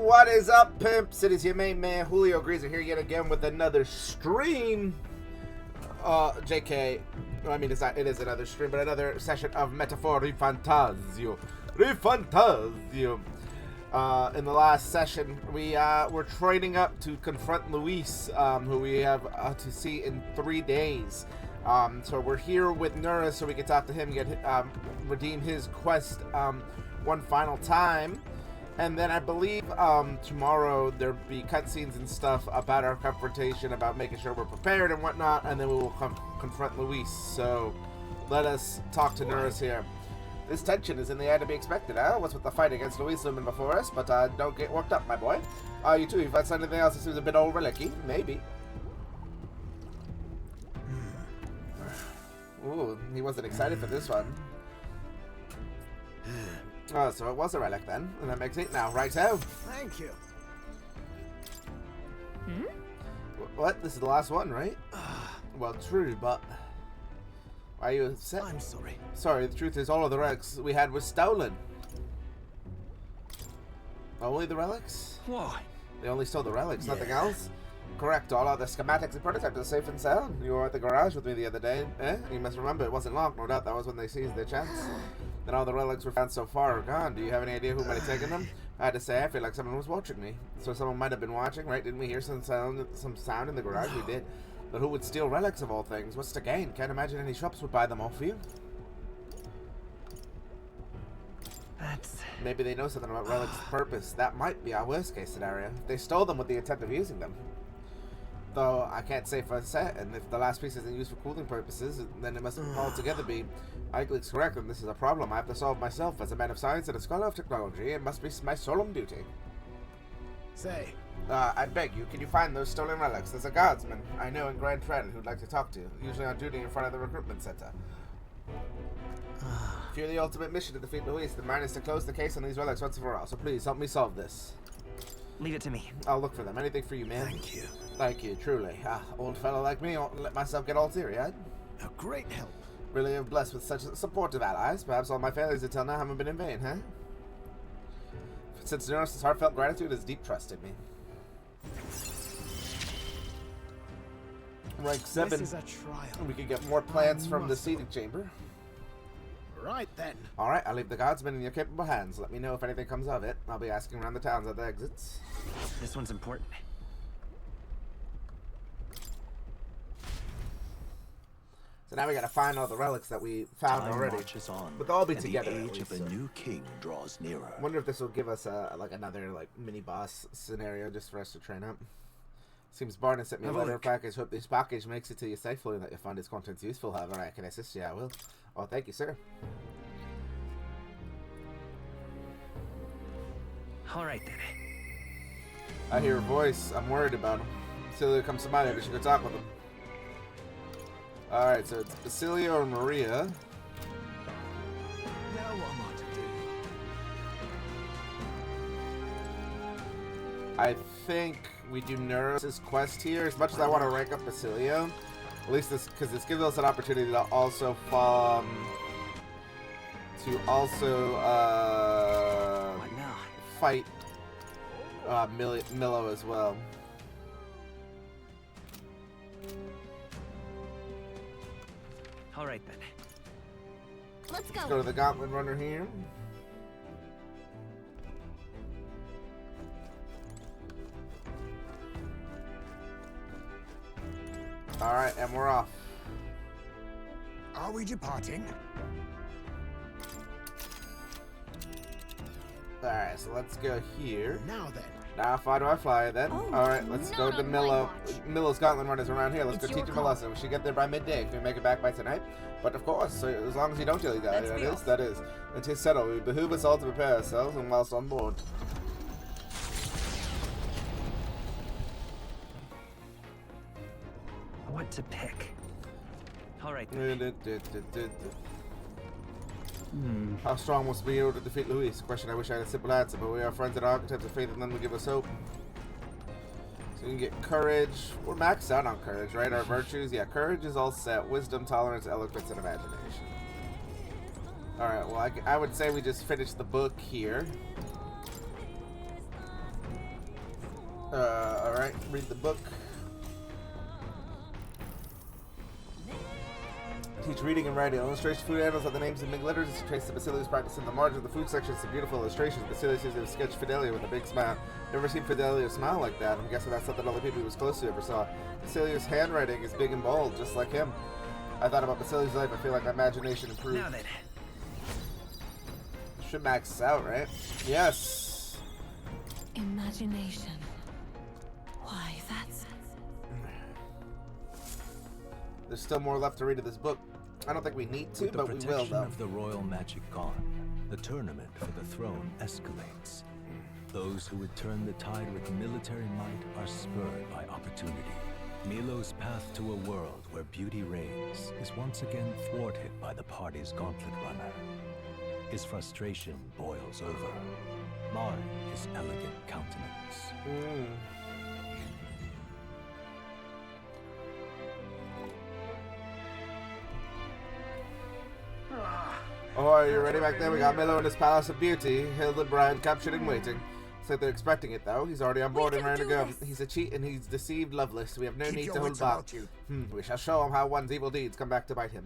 What is up, pimps? It is your main man, Julio Greaser, here yet again with another stream. JK. Well, I mean, it's not, it is another stream, but another session of Metaphor ReFantazio. ReFantazio. In the last session, we were training up to confront Luis, who we have to see in 3 days. So we're here with Nura so we can talk to him, get redeem his quest one final time. And then I believe tomorrow there'll be cutscenes and stuff about our confrontation, about making sure we're prepared and whatnot, and then we will confront Luis. So let us talk to Nurse here. This tension is in the air to be expected, huh? What's with the fight against Luis looming before us? But don't get worked up, my boy. You too, if that's anything else that seems a bit old relic-y, maybe. Ooh, he wasn't excited for this one. Oh, so it was a relic then, and that makes 8 now, right? So. Thank you. Hmm? What? This is the last one, right? Well, true, but why are you upset? I'm sorry. Sorry, the truth is all of the relics we had were stolen. Only the relics? Why? They only stole the relics, nothing else? Correct, all other schematics and prototypes are safe and sound. You were at the garage with me the other day, eh? You must remember it wasn't locked, no doubt that was when they seized their chance. Then all the relics were found so far are gone. Do you have any idea who might have taken them? I had to say, I feel like someone was watching me. So someone might have been watching, right? Didn't we hear some sound in the garage? We did. But who would steal relics of all things? What's the gain? Can't imagine any shops would buy them off you. That's... Maybe they know something about relics' purpose. That might be our worst case scenario. They stole them with the intent of using them. Though I can't say for certain. If the last piece isn't used for cooling purposes, then it must altogether be. Eichel's correct, and this is a problem I have to solve myself. As a man of science and a scholar of technology, it must be my solemn duty. Say. I beg you, can you find those stolen relics? There's a guardsman I know in Grand Trenton who'd like to talk to you, usually on duty in front of the recruitment center. If you're the ultimate mission to defeat Luis, then mine is to close the case on these relics once and for all. So please, help me solve this. Leave it to me. I'll look for them. Anything for you, man. Thank you. Thank you, truly. Old fellow like me, I won't let myself get all teary-eyed. A great help. Really am blessed with such supportive allies. Perhaps all my failures until now haven't been in vain, huh? Since Nurse's heartfelt gratitude is deep trust in me. Rank 7. This is a trial. We can get more plans from the seating chamber. Right then. Alright, I'll leave the guardsmen in your capable hands. Let me know if anything comes of it. I'll be asking around the towns at the exits. This one's important. So now we gotta find all the relics that we found already. Marches on, But they'll all be and together. the at age least, of so. a new king draws nearer. I wonder if this will give us like another mini boss scenario just for us to train up. Seems Barton sent me a letter package. Hope this package makes it to you safely and that you find its contents useful. However, I can assist you. I will. Oh, thank you, sir. All right then. I hear a voice. I'm worried about him. Basilio comes to mind. We should go talk with him. Alright, so it's Basilio and Maria. Now what am I to do? I think we do Neuros's quest here. As much as I want to rank up Basilio, at least this, because this gives us an opportunity to also What now? fight Milo as well. All right then. Let's go. Let's go to the Gauntlet Runner here. Alright, and we're off. Are we departing? Alright, so let's go here. Now then. Now, how far do I fly then? Oh, Alright, let's go not to on my Milo. watch. Milo's Gauntlet Runners around here. Let's It's go your teach him a call. lesson. We should get there by midday if we make it back by tonight. But of course, so as long as you don't dilly dally, that is. It is settled. We behoove us all to prepare ourselves and whilst on board. What to pick? All right then. How strong must we be in order to defeat Luis? Question I wish I had a simple answer, but we are friends and archetypes of faith and none will give us hope. So you can get courage. We're maxed out on courage, right? Our virtues? Yeah, courage is all set. Wisdom, tolerance, eloquence, and imagination. Alright, well, I would say we just finish the book here. Alright, read the book. Teach reading and writing. Illustrations, food animals are the names in big letters. It's trace the Basilius practice in the margin of the food section. Some beautiful illustrations. Basilius used to sketch Fidelia with a big smile. Never seen Fidelia smile like that. I'm guessing that's something all the people he was close to ever saw. Basilius' handwriting is big and bold, just like him. I thought about Basilius' life. I feel like my imagination improved. Now then. Should max out, right? Yes. Imagination. Why, that's... There's still more left to read of this book. I don't think we need to, but we will, With the protection though. of the royal magic gone, the tournament for the throne escalates. Those who would turn the tide with military might are spurred by opportunity. Milo's path to a world where beauty reigns is once again thwarted by the party's gauntlet runner. His frustration boils over, marring his elegant countenance. Oh, are you ready back there? We got Milo in his palace of beauty. Hildebrand captured and waiting. Looks like they're expecting it, though. He's already on board and ready to go. He's a cheat and he's deceived Lovelace. We have no need to hold back. We shall show him how one's evil deeds come back to bite him.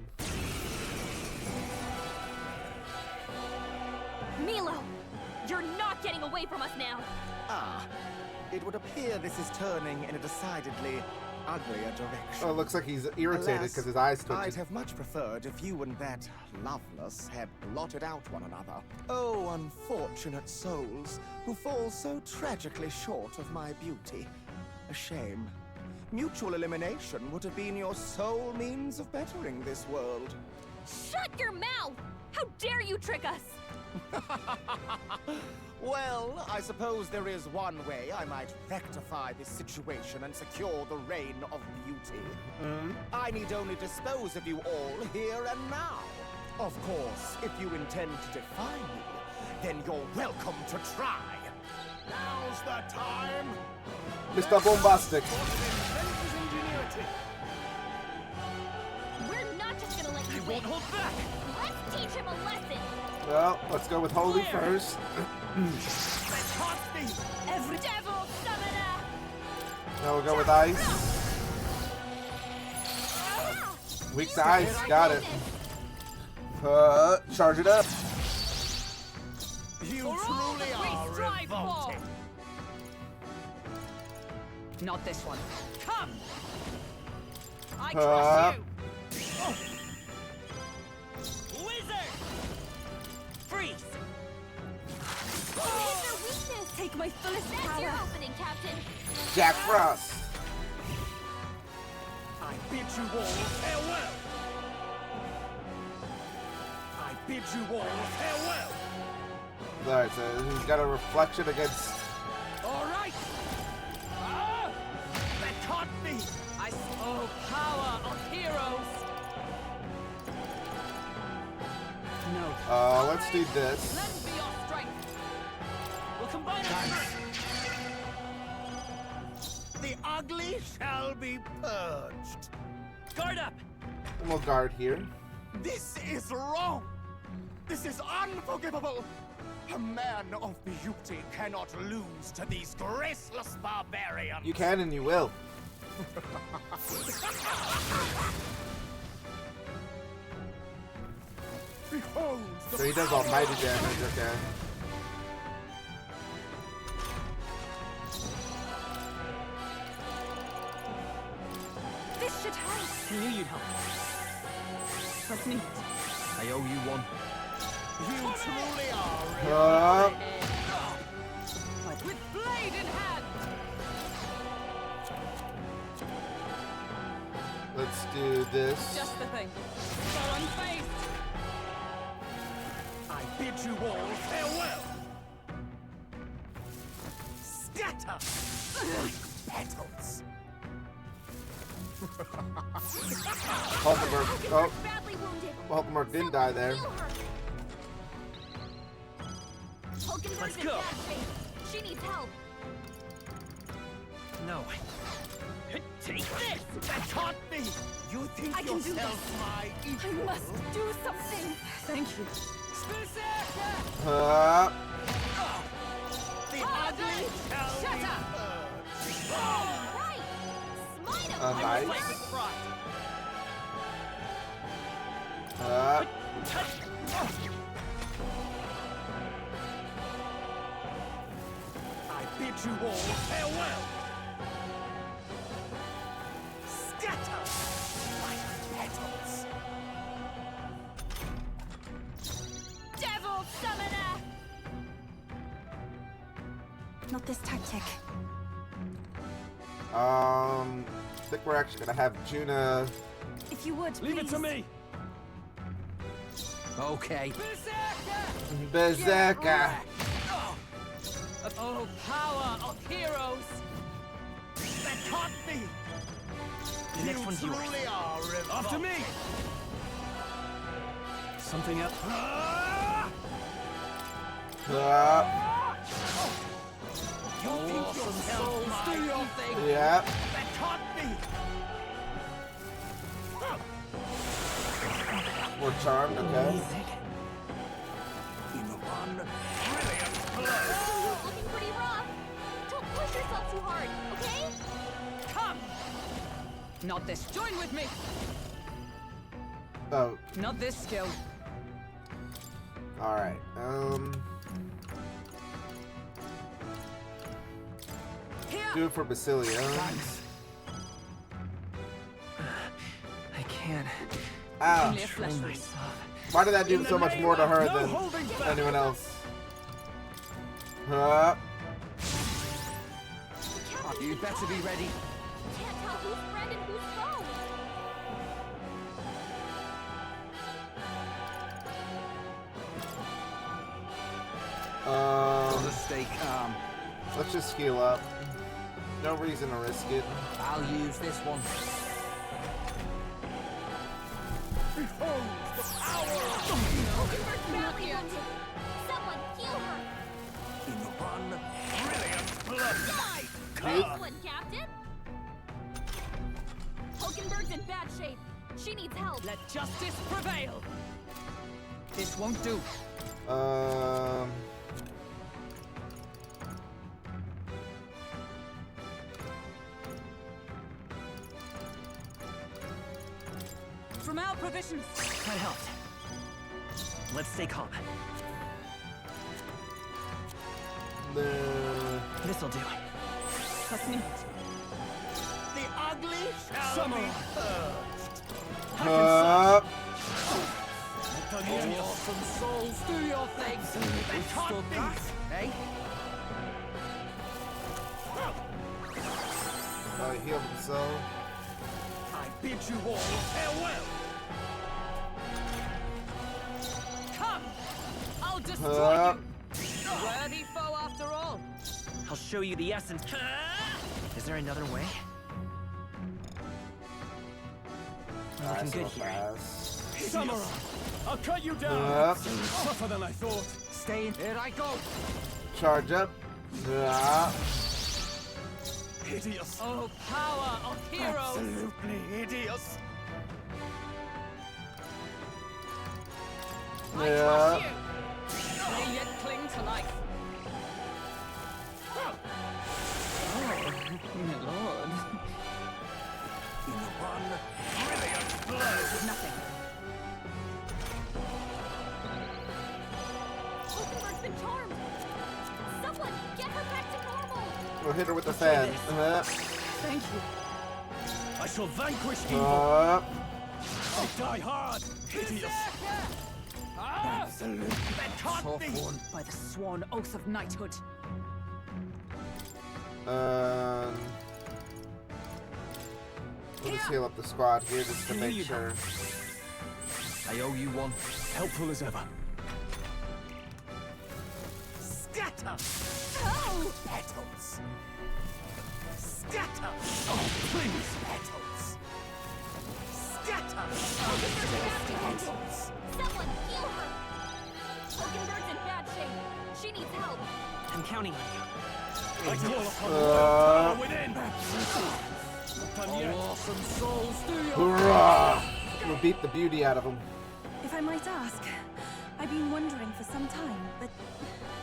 Milo! You're not getting away from us now! Ah, it would appear this is turning in a decidedly uglier direction. Oh, it looks like he's irritated because his eyes I'd twitching. have much preferred if you and that Lovelace had blotted out one another. Oh, unfortunate souls who fall so tragically short of my beauty. A shame. Mutual elimination would have been your sole means of bettering this world. Shut your mouth! How dare you trick us! Well, I suppose there is one way I might rectify this situation and secure the reign of beauty. I need only dispose of you all here and now. Of course, if you intend to defy me, then you're welcome to try. Now's the time. Mr. Bombastic. We're not just gonna let you I won't win. hold back. Let's teach him a lesson! Well, let's go with Holy first. Every devil summoner! Now we'll go with Ice. Weak to Ice. Got it. Charge it up. You truly are revolting. Not this one. Come! I Uh. crush you! Wizard! Freeze! What is their weakness? Take my fullest That's power. Your opening, Captain. Jack Frost. I bid you all farewell. I bid you all farewell. Alright, so he's got a reflection against. All right! That can't be. I spoke power of heroes! No. Let's do this. Lend me your strength! We'll combine our strength! The ugly shall be purged. Guard up! And we'll guard here. This is wrong. This is unforgivable. A man of beauty cannot lose to these graceless barbarians. You can and you will. Behold the So he does almighty damage, okay. This should help. I knew you'd help. Trust me. I owe you one. You truly are. With blade in hand! Let's do this. Just the thing. Go unfazed! I bid you all farewell. Scatter. Petals. Hulkenberg. Oh, Badly wounded. Hulkenberg didn't die there. Heal her. Hulkenberg's Let's in go. bad shape. She needs help. No. Take this! That can't be. You think I can do yourself my I equal? must do something. Thank you. The ugly shall Shut be up. purged. Right. Smite him. Nice. Fight with pride. I bid you all farewell. Scatter like petals. Devil summoner. Not this tactic. I think we're actually gonna have Juna. If you would, Leave it to please. me. Okay. Berserker. Oh, power of heroes. That can't be. The next one's yours. Truly are revolting. After me. Something else. You think yourself my Do your thing. Yeah. That can't be. We're charmed, okay. In one brilliant blow. Looking pretty rough. Don't push yourself too hard, okay? Come. Not this. Join with me. Oh, Not this skill. alright. Here. Do it for Basilia. I can't. Ouch. Only a flesh wound. Why did that do so much more to her No than holding back. anyone else? You better be ready. Can't tell who's friend and who's foe. Stay calm. Let's just heal up. No reason to risk it. I'll use this one. Behold the power First badly wounded. Someone heal her. in one brilliant blow. Nice one, Captain. Hulkenberg's in bad shape. She needs help. Let justice prevail. This won't do. From our provisions. That helped. Let's stay calm. This'll do. Trust me. The ugly shall Summer. be purged. Awesome souls, do your thing. Withstood that, eh? He healed himself. I bid you all farewell. Come! I'll destroy you! A worthy foe after all. I'll show you the essence. Is there another way? Looking good here. Samurai, I'll cut you down. Tougher than I thought. Stay in. Here I go. Charge up. Hideous. Oh, power of heroes. Absolutely hideous. I trust you. May yet cling to life. Oh, my lord. In one brilliant blow. Nothing. Hulkenberg's been charmed. Someone get her back to normal. We'll hit her with the fan. Thank you. I shall vanquish evil. Uh, I die hard. Hideous. Absolute. That can't be. Sworn by the sworn oath of knighthood. We'll just heal up the squad here just to Here make you go. sure. I owe you one. Helpful as ever. Scatter Oh! petals. Scatter Oh, please. petals. Scatter Petals. Someone heal her. Hulkenberg's in bad shape. She needs help. I'm counting on you. I call upon the power within. Not done yet. Awesome souls, do your Hurrah! We'll beat the beauty out of them. If I might ask, I've been wondering for some time, but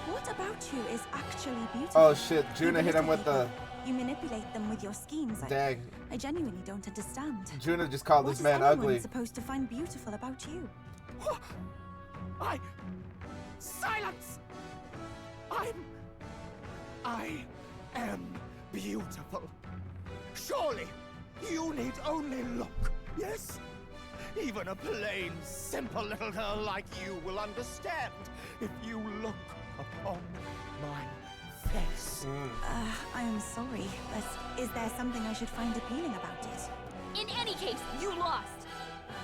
what about you is actually beautiful? Oh shit, Juna hit him with the You manipulate them with your schemes. Dang. I genuinely don't understand. Juna just called What this is man anyone ugly. supposed to find beautiful about you? Silence! I am beautiful. Surely, you need only look, yes? Even a plain, simple little girl like you will understand if you look upon my face. I am sorry, but is there something I should find appealing about it? In any case, you lost.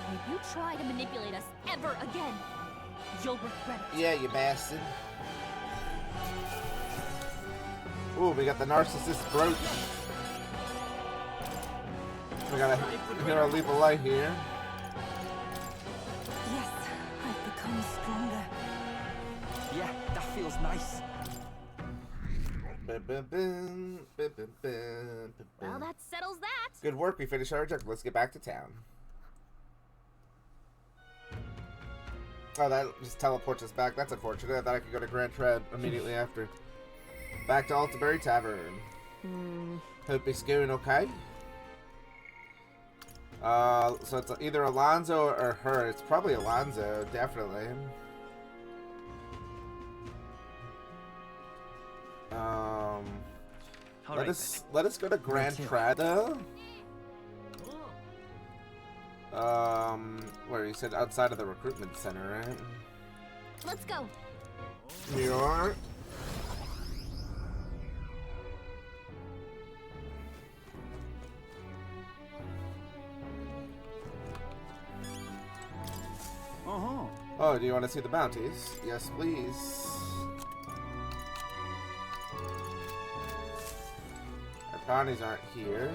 And if you try to manipulate us ever again, you'll regret it. Yeah, you bastard. Ooh, we got the narcissist brooch. We got a hero leave a light here. Yes, I've become stronger. Yeah, that feels nice. Well, that settles that. Good work, we finished our objective. Let's get back to town. Oh, that just teleports us back. That's unfortunate. I thought I could go to Grand Tread immediately after. Back to Altaberry Tavern. Hope it's going okay. So it's either Alonzo or her. It's probably Alonzo, definitely. Let us go to Grand Tread though. Where you said outside of the recruitment center, right? Let's go. New York. Oh, do you want to see the bounties? Yes, please. Our bounties aren't here.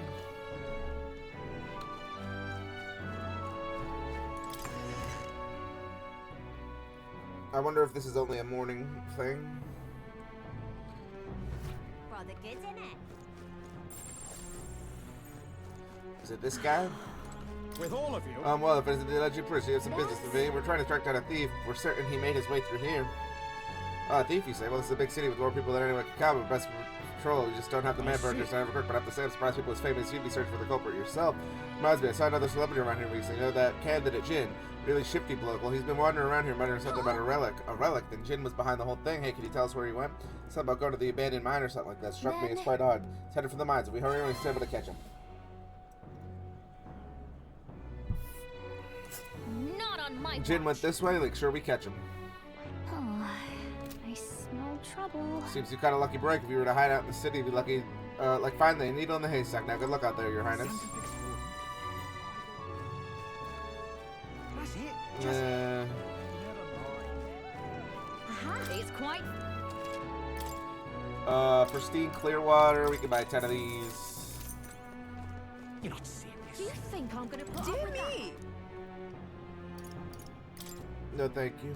I wonder if this is only a morning thing. For the goods in it. Is it this guy? With all of you. Well, if it's the alleged person, you have some business to me. We're trying to track down a thief. We're certain he made his way through here. A thief, you say? Well, this is a big city with more people than anyone can count, but best patrol. You just don't have the manpower to stand for. But I have to say, I'm surprised people as famous as you'd be searching for the culprit yourself. Reminds me, I saw another celebrity around here recently. You know that candidate Jin? Really shifty bloke. Well, he's been wandering around here muttering something about a relic. A relic? Then Jin was behind the whole thing. Hey, can you tell us where he went? Something about going to the abandoned mine or something like that. Struck me as quite odd. He's headed for the mines. If we hurry, we'll be able to catch him. Not on my Jin went this way. Like, sure, we catch him. Oh, I smell trouble. Seems you caught a lucky break. If you were to hide out in the city, you'd be lucky. Like, find the needle in the haystack. Now, good luck out there, Your Highness. That's it. It's quite. Pristine clear water. We can buy 10 of these. You're not serious. Do you think I'm gonna put Dear up with that? me! No, thank you.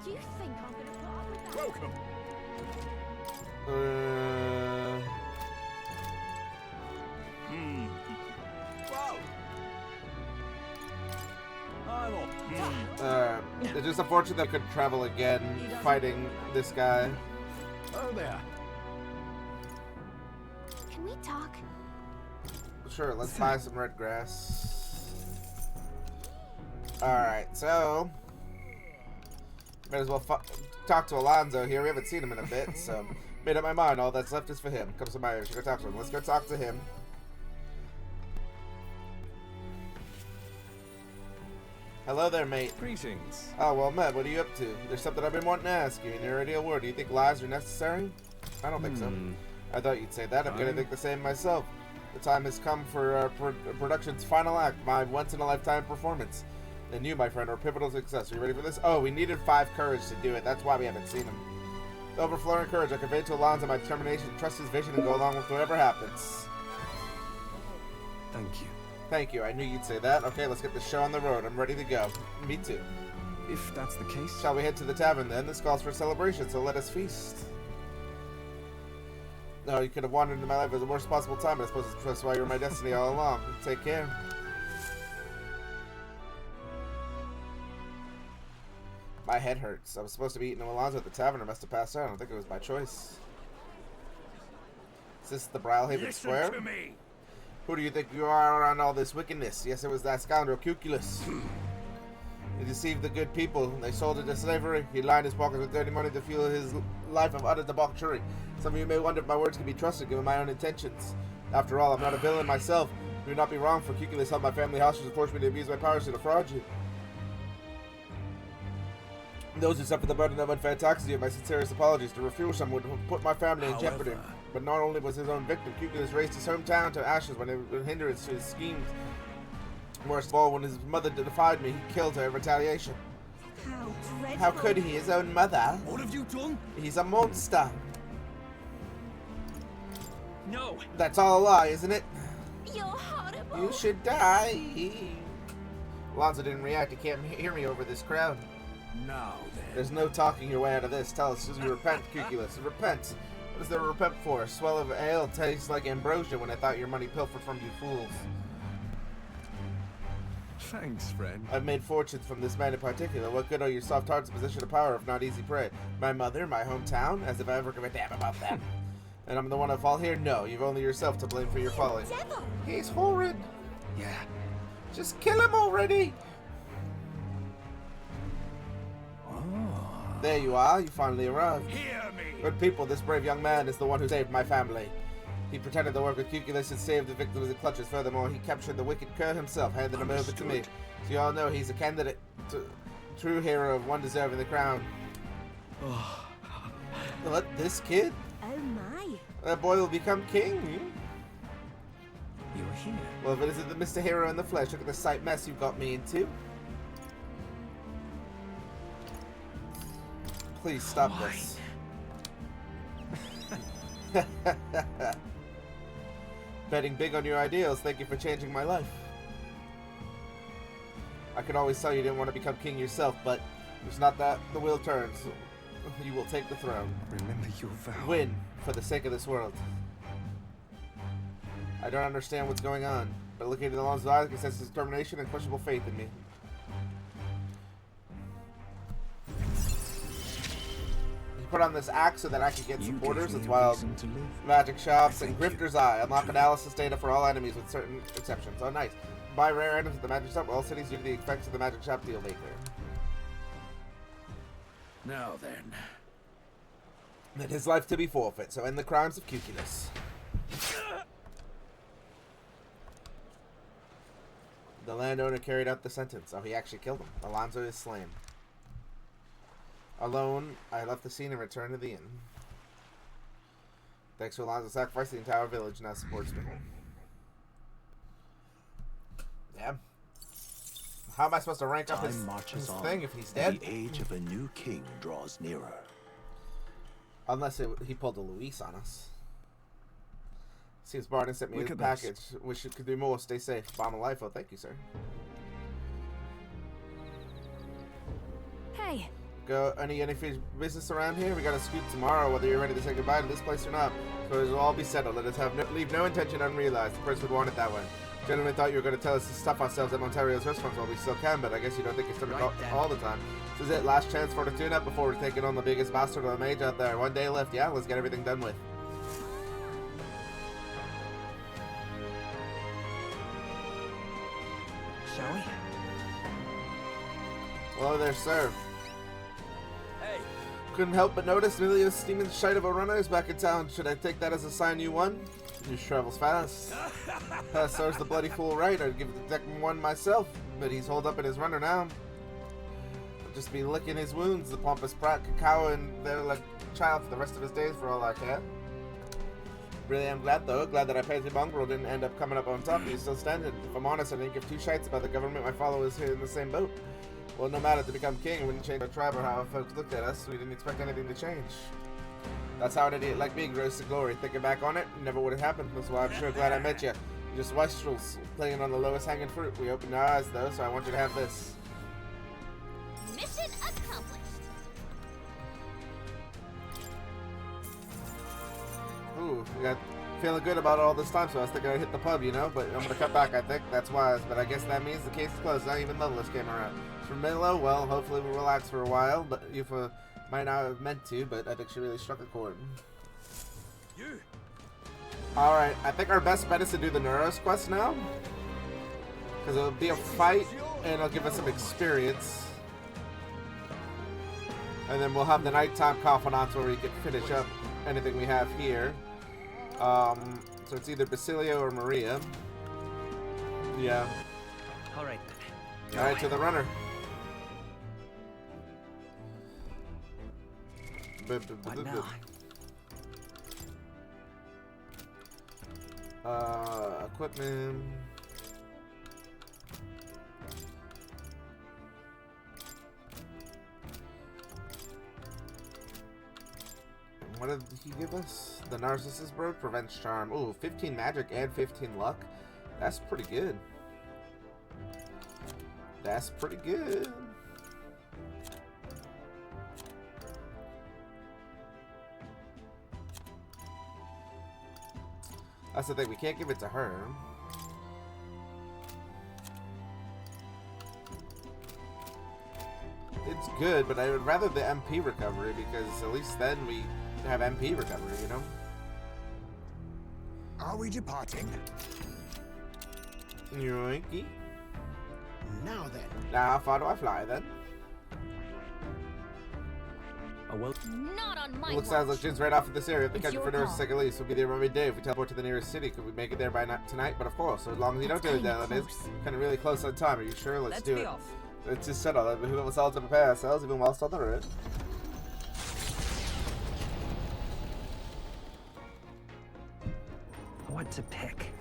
Do you think I'm gonna put up with that? Welcome. I'm off. It's just unfortunate that I couldn't travel again fighting this guy. Oh there. Can we talk? Sure, let's buy some red grass. Alright, so might as well talk to Alonzo here. We haven't seen him in a bit, so made up my mind. All that's left is for him. Comes to my ears. Should go talk to him. Let's go talk to him. Hello there, mate. Greetings. Oh, well met. What are you up to? There's something I've been wanting to ask you. In your ideal world, do you think lies are necessary? I don't think so. I thought you'd say that. I'm gonna think the same myself. The time has come for production's final act, my once-in-a-lifetime performance. And you, my friend, are pivotal success. Are you ready for this? Oh, we needed 5 courage to do it. That's why we haven't seen him. With overflowing courage, I convey to Alonzo my determination to trust his vision and go along with whatever happens. Thank you. Thank you. I knew you'd say that. Okay, let's get the show on the road. I'm ready to go. Me too. If that's the case. Shall we head to the tavern then? This calls for celebration, so let us feast. No, you could have wandered into my life at the worst possible time, but I suppose that's why you were my destiny all along. Take care. My head hurts. I was supposed to be eating Alonzo at the tavern. I must have passed out. I don't think it was my choice. Is this the Brawlhaven Listen Square? to me. Who do you think you are around all this wickedness? Yes, it was that scoundrel Cuculus. He deceived the good people. They sold into slavery. He lined his pockets with dirty money to fuel his life of utter debauchery. Some of you may wonder if my words can be trusted, given my own intentions. After all, I'm not a villain myself. It would not be wrong for Cuculus held my family hostage and forced me to abuse my powers to defraud you. Those who suffer the burden of ReFantazio, my sincerest apologies. To refuse some would put my family in jeopardy. But not only was his own victim, Cuculus razed his hometown to ashes when it was a hindrance to his schemes. Worst of all, when his mother defied me, he killed her in retaliation. How dreadful. How could he? His own mother? What have you done? He's a monster. No! That's all a lie, isn't it? You're horrible. You should die. Alonzo didn't react. He can't hear me over this crowd. Now then. There's no talking your way out of this. Tell us, you repent, Cuculus. Repent. What is there to repent for? A swell of ale tastes like ambrosia when I thought your money pilfered from you fools. Thanks, friend. I've made fortunes from this man in particular. What good are your soft hearts in position of power if not easy prey? My mother, my hometown, as if I ever give a damn about them. And I'm the one to fall here? No, you've only yourself to blame for your folly. Devil. He's horrid. Yeah. Just kill him already. There you are. You finally arrived. Hear me. Good people, this brave young man is the one who saved my family. He pretended to work with Cuculus and saved the victims in clutches. Furthermore, he captured the wicked cur himself, handed him over to me. So you all know he's a candidate, true hero of one deserving the crown. What, this kid? Oh my. That boy will become king. You're here. Well, if it isn't the Mr. Hero in the flesh, look at the sight mess you got me into. Please stop this. Betting big on your ideals. Thank you for changing my life. I could always tell you didn't want to become king yourself, but it's not that the wheel turns. You will take the throne. Remember your vow. Win for the sake of this world. I don't understand what's going on, but looking into Alonzo's eyes, I can sense his determination and questionable faith in me. He put on this axe so that I could get supporters. It's wild. Magic shops and Grifter's Eye. Unlock analysis data for all enemies with certain exceptions. Oh, nice. Buy rare items at the magic shop. All cities use the effects of the magic shop deal maker. Now then. Then his life to be forfeit, so end the crimes of Cuculus. The landowner carried out the sentence. Oh, he actually killed him. Alonzo is slain. Alone, I left the scene and returned to the inn. Thanks to Alonzo's sacrifice, the entire village now supports me. Yeah. How am I supposed to rank up his thing if he's dead? The age of a new king draws nearer. Unless he pulled a Luis on us. Seems Barton sent me a package. Wish it could do more. Stay safe. Bomb of life. Oh, thank you, sir. Hey. Go any business around here? We got a scoop tomorrow, whether you're ready to say goodbye to this place or not. So it'll all be settled. Let us leave no intention unrealized. The prince would want it that way. Gentlemen thought you were going to tell us to stuff ourselves at Monterio's restaurants while we still can, but I guess you don't think it's time to talk all the time. This is it. Last chance for the tune-up before we're taking on the biggest bastard of the mage out there. One day left. Yeah, let's get everything done with. Shall we? Hello there, sir. Hey. Couldn't help but notice Emilio's steaming shite of a runner is back in town. Should I take that as a sign you won? You travels fast. So's the bloody fool right. I'd give the deck one myself, but he's holed up in his runner now. I'll just be licking his wounds. The pompous brat could cower in there like a child for the rest of his days for all I care. Really am glad though. Glad that I paid the mongrel didn't end up coming up on top. He's still standing. If I'm honest, I didn't give two shites about the government. My followers here in the same boat. Well, no matter to become king, we wouldn't change our tribe or how folks looked at us. We didn't expect anything to change. That's how an idiot like me grows to glory. Thinking back on it, never would have happened. That's why I'm sure glad I met you. You're just wastrels, playing on the lowest hanging fruit. We opened our eyes though, so I want you to have this. Mission accomplished. Ooh, we got feeling good about it all this time, so I was thinking I'd hit the pub, you know, but I'm gonna cut back, I think. That's wise, but I guess that means the case is closed. Not even Loveless came around. For Milo, well, hopefully we'll relax for a while, but if might not have meant to, but I think she really struck a chord. You. Alright, I think our best bet is to do the Neuros quest now. Because it'll be a fight, and it'll give us some experience. And then we'll have the nighttime confidants where we can finish up anything we have here. So it's either Basilio or Maria. Yeah. Alright. Alright, to the runner. What now? Equipment. What did he give us? The Narcissus Bird prevents charm. Ooh, 15 magic and 15 luck. That's pretty good. That's pretty good. That's the thing, we can't give it to her. It's good, but I would rather the MP recovery because at least then we have MP recovery, you know? Are we departing? Yoinky. Now then. Now, how far do I fly then? Oh, well, Not on my Looks watch. like Jin's right off of this area. If the It's captain your for Nurse call. second lease, we'll be there every day. If we teleport to the nearest city, could we make it there by tonight? But of course, as long as you don't do it, kinda that is close. kind of really close on time. Are you sure? Let's do be it. off. Let's just settle it. Who of us all to prepare ourselves, even whilst on the road? What to pick?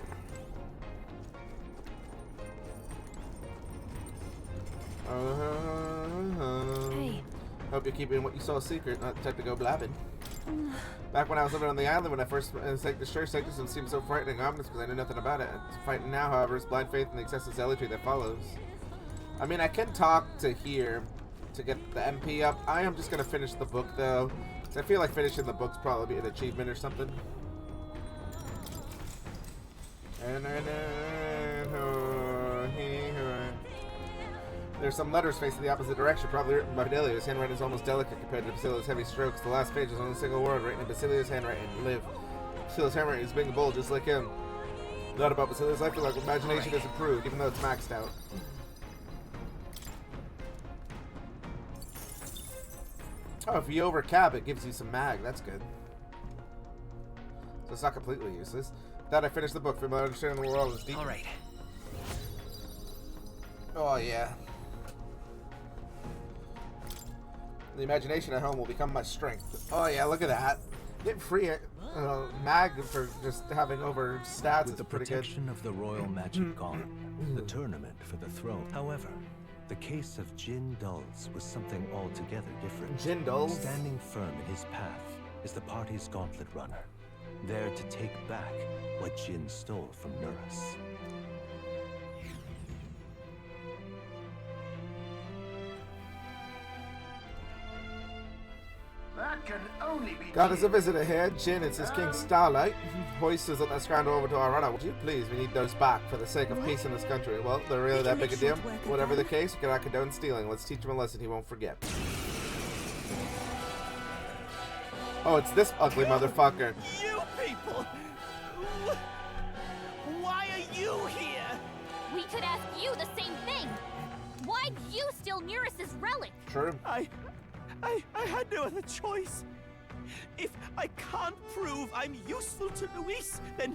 Hey. Hope you're keeping what you saw a secret, not the type to go blabbing. Back when I was living on the island, when I first sank the church, Sanctism seemed so frightening and ominous because I knew nothing about it. Fighting now, however, is blind faith and the excessive zealotry that follows. I mean, I can talk to here to get the MP up. I am just going to finish the book, though. 'Cause I feel like finishing the book's probably an achievement or something. There's some letters facing the opposite direction, probably written by Fidelio. His handwriting is almost delicate compared to Basilio's heavy strokes. The last page is only a single word written in Basilio's handwriting. Live. Basilio's handwriting is big and bold, just like him. Not about Basilio's, I feel like imagination is improved, even though it's maxed out. Oh, if you overcap, it gives you some mag. That's good. So it's not completely useless. Thought I finished the book. For my understanding the world is deep. Alright. Oh, yeah. The imagination at home will become my strength. Oh, yeah, look at that. Get free mag for just having over stats with is the pretty good. protection of the royal magic gone, the tournament for the throne. However, the case of Jin Dulls was something altogether different. Jin Dulls? Standing firm in his path is the party's gauntlet runner, there to take back what Jin stole from Nurus. That can only be. God is a visitor here. Jin, it's his King Starlight. Hoist us up that scrounge over to our runner. Would you please? We need those back for the sake of peace in this country. Well, they're really We that can big a make deal. short work of Whatever the them. case, we cannot condone stealing. Let's teach him a lesson he won't forget. Oh, it's this ugly motherfucker. You people! Why are you here? We could ask you the same thing. Why'd you steal Nereus's relic? True. I had no other choice. If I can't prove I'm useful to Luis, then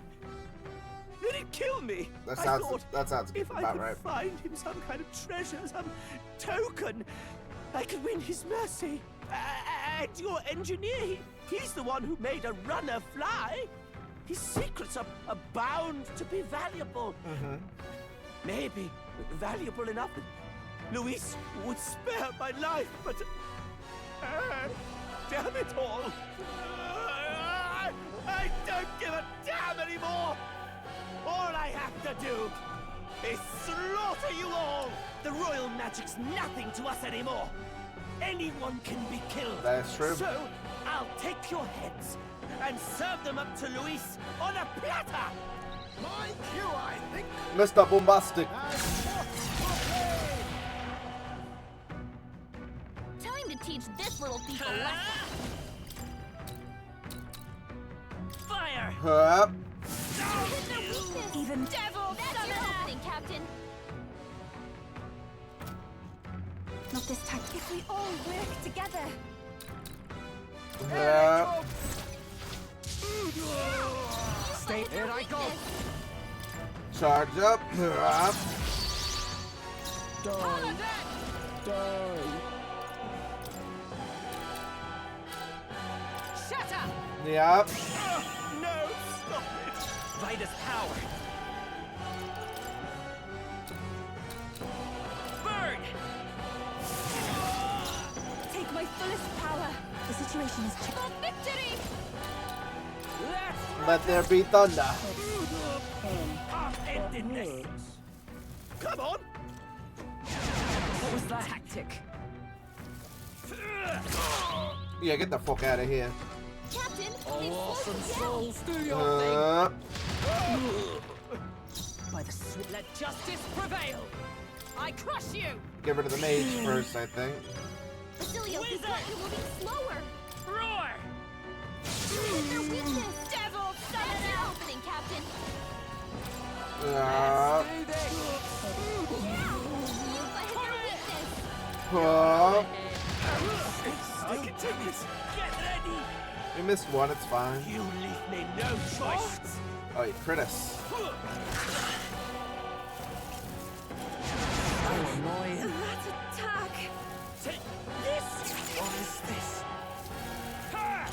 he'd kill me. That I sounds thought good. if I About could right. find him some kind of treasure, some token, I could win his mercy. And your engineer, he's the one who made a runner fly. His secrets are bound to be valuable. Maybe valuable enough that Luis would spare my life, but damn it all! I don't give a damn anymore! All I have to do is slaughter you all! The royal magic's nothing to us anymore! Anyone can be killed! That is true. So, I'll take your heads and serve them up to Luis on a platter! My cue, I think. Mr. Bombastic. Time to teach this little thief a lesson. Fire! Huh? even. Devil, that's your opening, Captain. Not this time. If we all work together. Stay here, I go. Charge up. Shut up! Yep. No, stop it! Vitus power. Burn! Take my fullest power. The situation is For victory! Let's Let there be thunder. I'm ending this! Come on! What was that tactic? Yeah, get the fuck out of here. Captain, Awesome they've slowed souls, do your thing. you By the sweet, let justice prevail. I crush you. Get rid of the mage first, I think. down. Basilio, you've got you moving slower. Roar! You hit their weakness. Devil, that's your opening, Captain. Do this. Lupa hit their weakness. I can take this! Get ready! We missed one, it's fine. You leave me no choice! Oh, you crit us. that attack. Take this! What is this? Ha!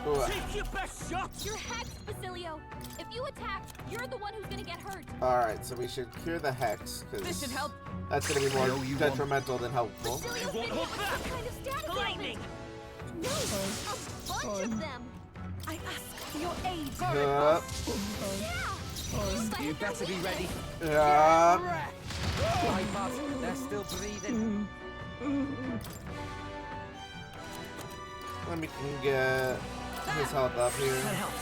Ooh. Take your best shot! You're hexed, Basilio. If you attack, you're the one who's gonna get hurt. Alright, so we should cure the hex, This because should help. that's going to be more detrimental than helpful. Basilio's been hit with some kind of status Lightning. ailment. No, a bunch of them. I ask for your aid. Yup. Yeah. You better be ready. Yup. My butt, they're still breathing. Let me get his health up here. That helped.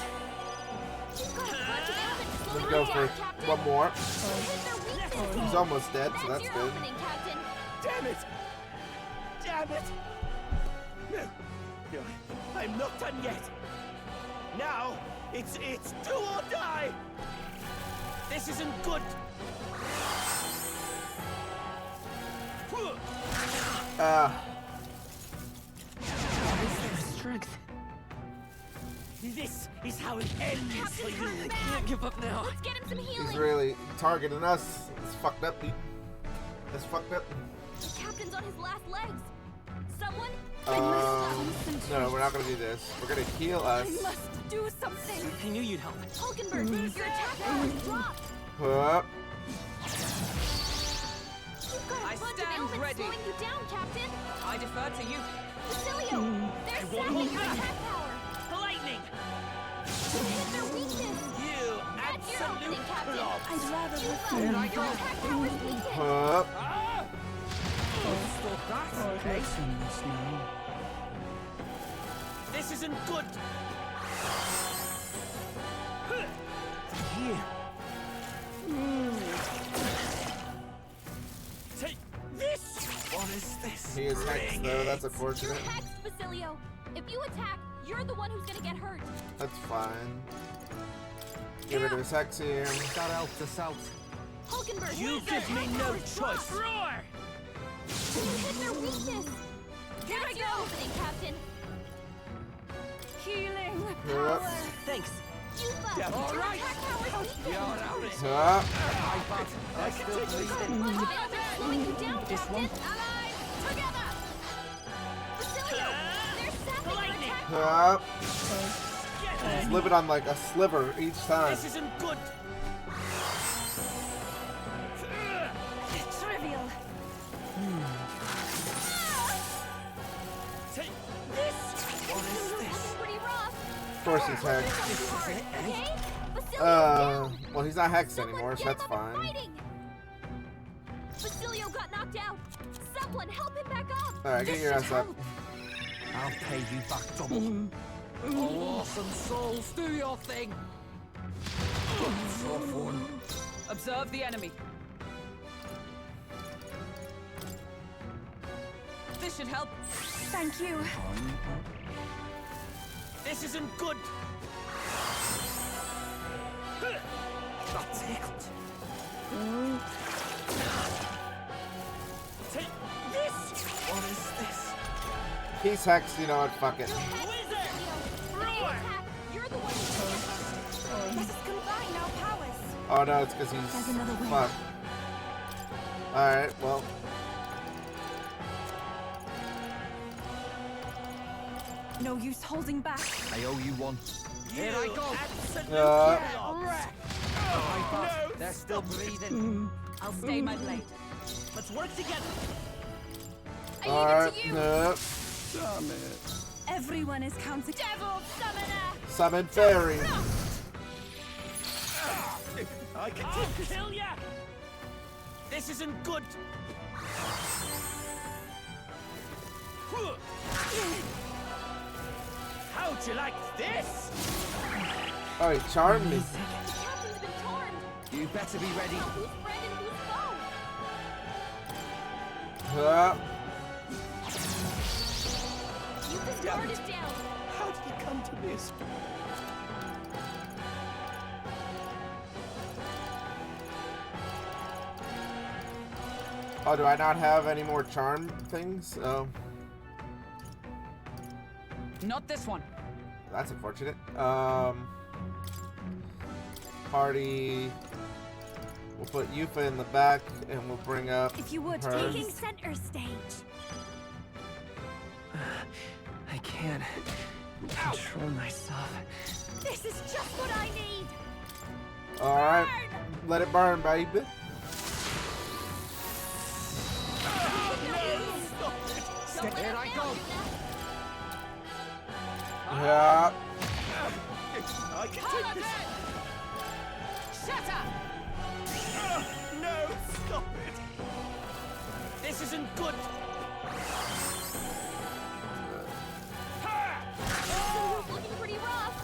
She's got a bunch of ailments Let slowing me go her for down, Captain. one more. Hit their weakness. He's almost dead, so that's your good. opening, Captain. Damn it! Damn it! No, no, I'm not done yet. Now, it's do or die. This isn't good. Strength. This is how it ends for you. Can't give up now. Let's get him some healing. He's really targeting us. It's fucked up, Pete. That's fucked up. The captain's on his last legs. Someone? No, we're not gonna do this. We're gonna heal us. I must do something. I knew you'd help. Hulkenberg, your attack power is dropped. Up. You've got a I bunch of stand ailments ready. slowing you down, Captain. I defer to you. Basilio, they're sapping your attack power. Lightning. You hit their weakness. You That's your absolute opening, Captain. flop. I'd rather Lupa, I your go. attack power is weakened. Up. Stop that. Okay. This isn't good. Here. Take this. What is this? He is hexed, though. That's You're unfortunate. hexed, Basilio. If you attack, you're the one who's gonna get hurt. That's fine. Get rid of his hex here. Got out the south. Hulkenberg, You your give me attack no power is dropped. choice. Roar. You hit their weakness. That's your opening, Captain. Healing Yup. power. Thanks. Lupa, Yeah. your All right. attack power is weakened. You're out of it. Up. My butt, they're still Bunch breathing. of ailments slowing you down, This Captain. one? Allies, together. Basilio, they're sapping your Lightning. attack power. Up. He's living on like a sliver each time. This isn't good. Trivial. Take this. What is Looking this? pretty rough. Of course he's hexed. Okay? Basilio's down. Well, he's not hexed Someone anymore, so get that's him up and fine. fighting. Basilio got knocked out. Someone help him back up. Alright, get your ass up. I'll pay you back double. Oh, awesome souls, do your thing. Soft one. Observe the enemy. This should help. Thank you. This isn't good. That tickled. Take this! What is this? Peace Hex, you know what? Fuck it. You're the one who Let us combine our powers. Oh no, it's because he's There's another way. fucked. Alright, well. No use holding back. I owe you one. Here I go! They're still breathing. I'll stay my blade. Let's work together. I Alright, leave it to you. no. Damn it. Everyone is counting. Devil summoner. Summon Fairy. I can I'll take this. kill ya! This isn't good. How'd you like this? Oh, he charmed me. The captain's been torn. You better be ready. Now who's friend and who's foe? Keep his guard is down. How did it come to this? Oh, do I not have any more charm things? Oh, Not this one. that's unfortunate. Party. We'll put Yufa in the back, and we'll bring up If you would, her. taking center stage. I can't control myself. This is just what I need. All right, let it burn, baby. Don't let Here him I down, go. Yuna. Yeah. I can take this. Shut up. No, stop it. This isn't good. Looking pretty rough.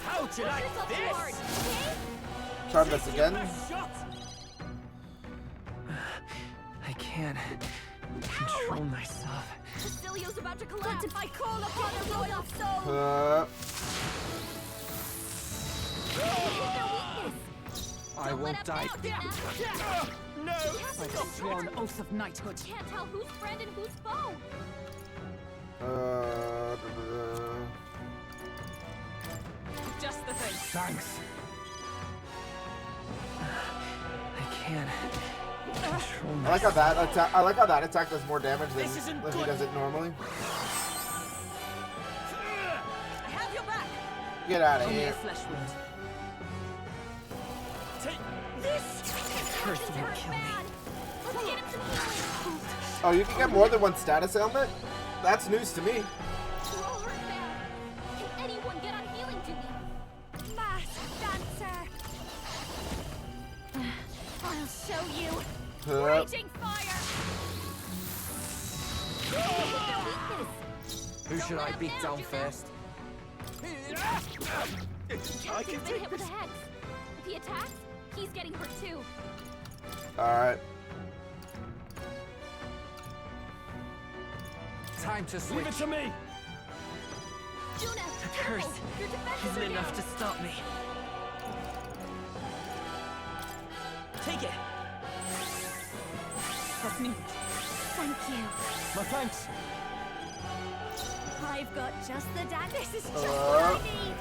How'd you Push like yourself too hard, this? okay? Charm this again. Best shot. I can't control myself. Cecilio's about to collapse. I call upon a royal soul. Their weakness. I Don't let won't up die. now, Yuna. No, Captain's stop been torn. oath of knighthood. Can't tell who's friend and who's foe. Just the thing. Thanks. I can't control I like how that attack. I like how that attack does more damage than This isn't if he good. does it normally. I have your back. Get out of Only a here. flesh wound. take this. Curse Captain's won't hurt kill me. bad. Let's get him some healing. Oh, you can get more than one status ailment? That's news to me. We're all hurt bad. Can anyone get on healing duty? Mass dancer. I'll show you. Raging fire. Their weakness. Who should I beat down Yuna. first? I can Captain's been take hit with this. a hex. If he attacks, he's getting hurt too. Alright. Time to Leave switch. it to me. Yuna, The careful. curse Your defenses isn't are enough down. to stop me. Take it. That's me. Thank you. My thanks. I've got just the dash. This is just what I need.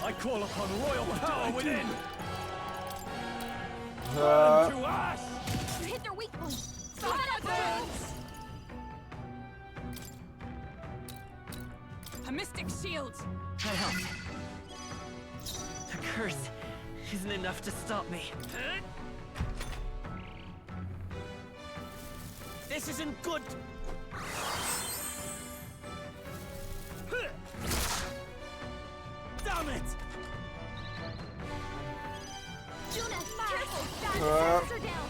I call upon royal power within. Uh, To us. You hit their weak point. Stop it, burns. A mystic shield. That helped. The curse isn't enough to stop me. This isn't good. Damn it! Yuna, careful. Dad, Uh. defenses are down.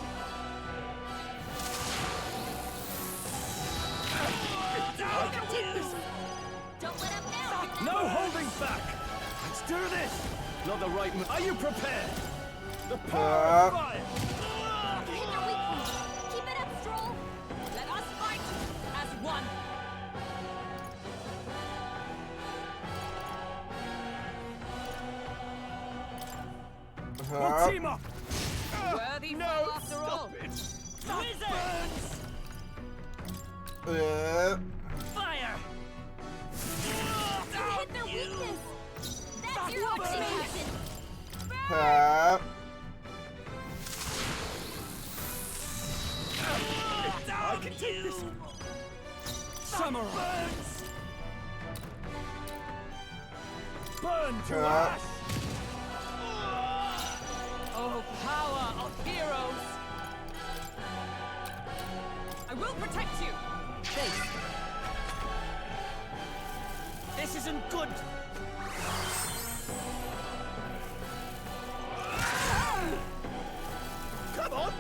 Don't let up now. No holding back. Let's do this. Not the right move. Are you prepared? The power of fire. You hit their weak point. Keep it up, Stroll. Let us fight as one. We'll team up. Worthy No, foe after all. stop it. Wizards! Fire! You hit their weakness. That's your option, Captain. I can take this. Samurai. Burn to ash. Oh, power of heroes! I will protect you! Face! This isn't good. Come on.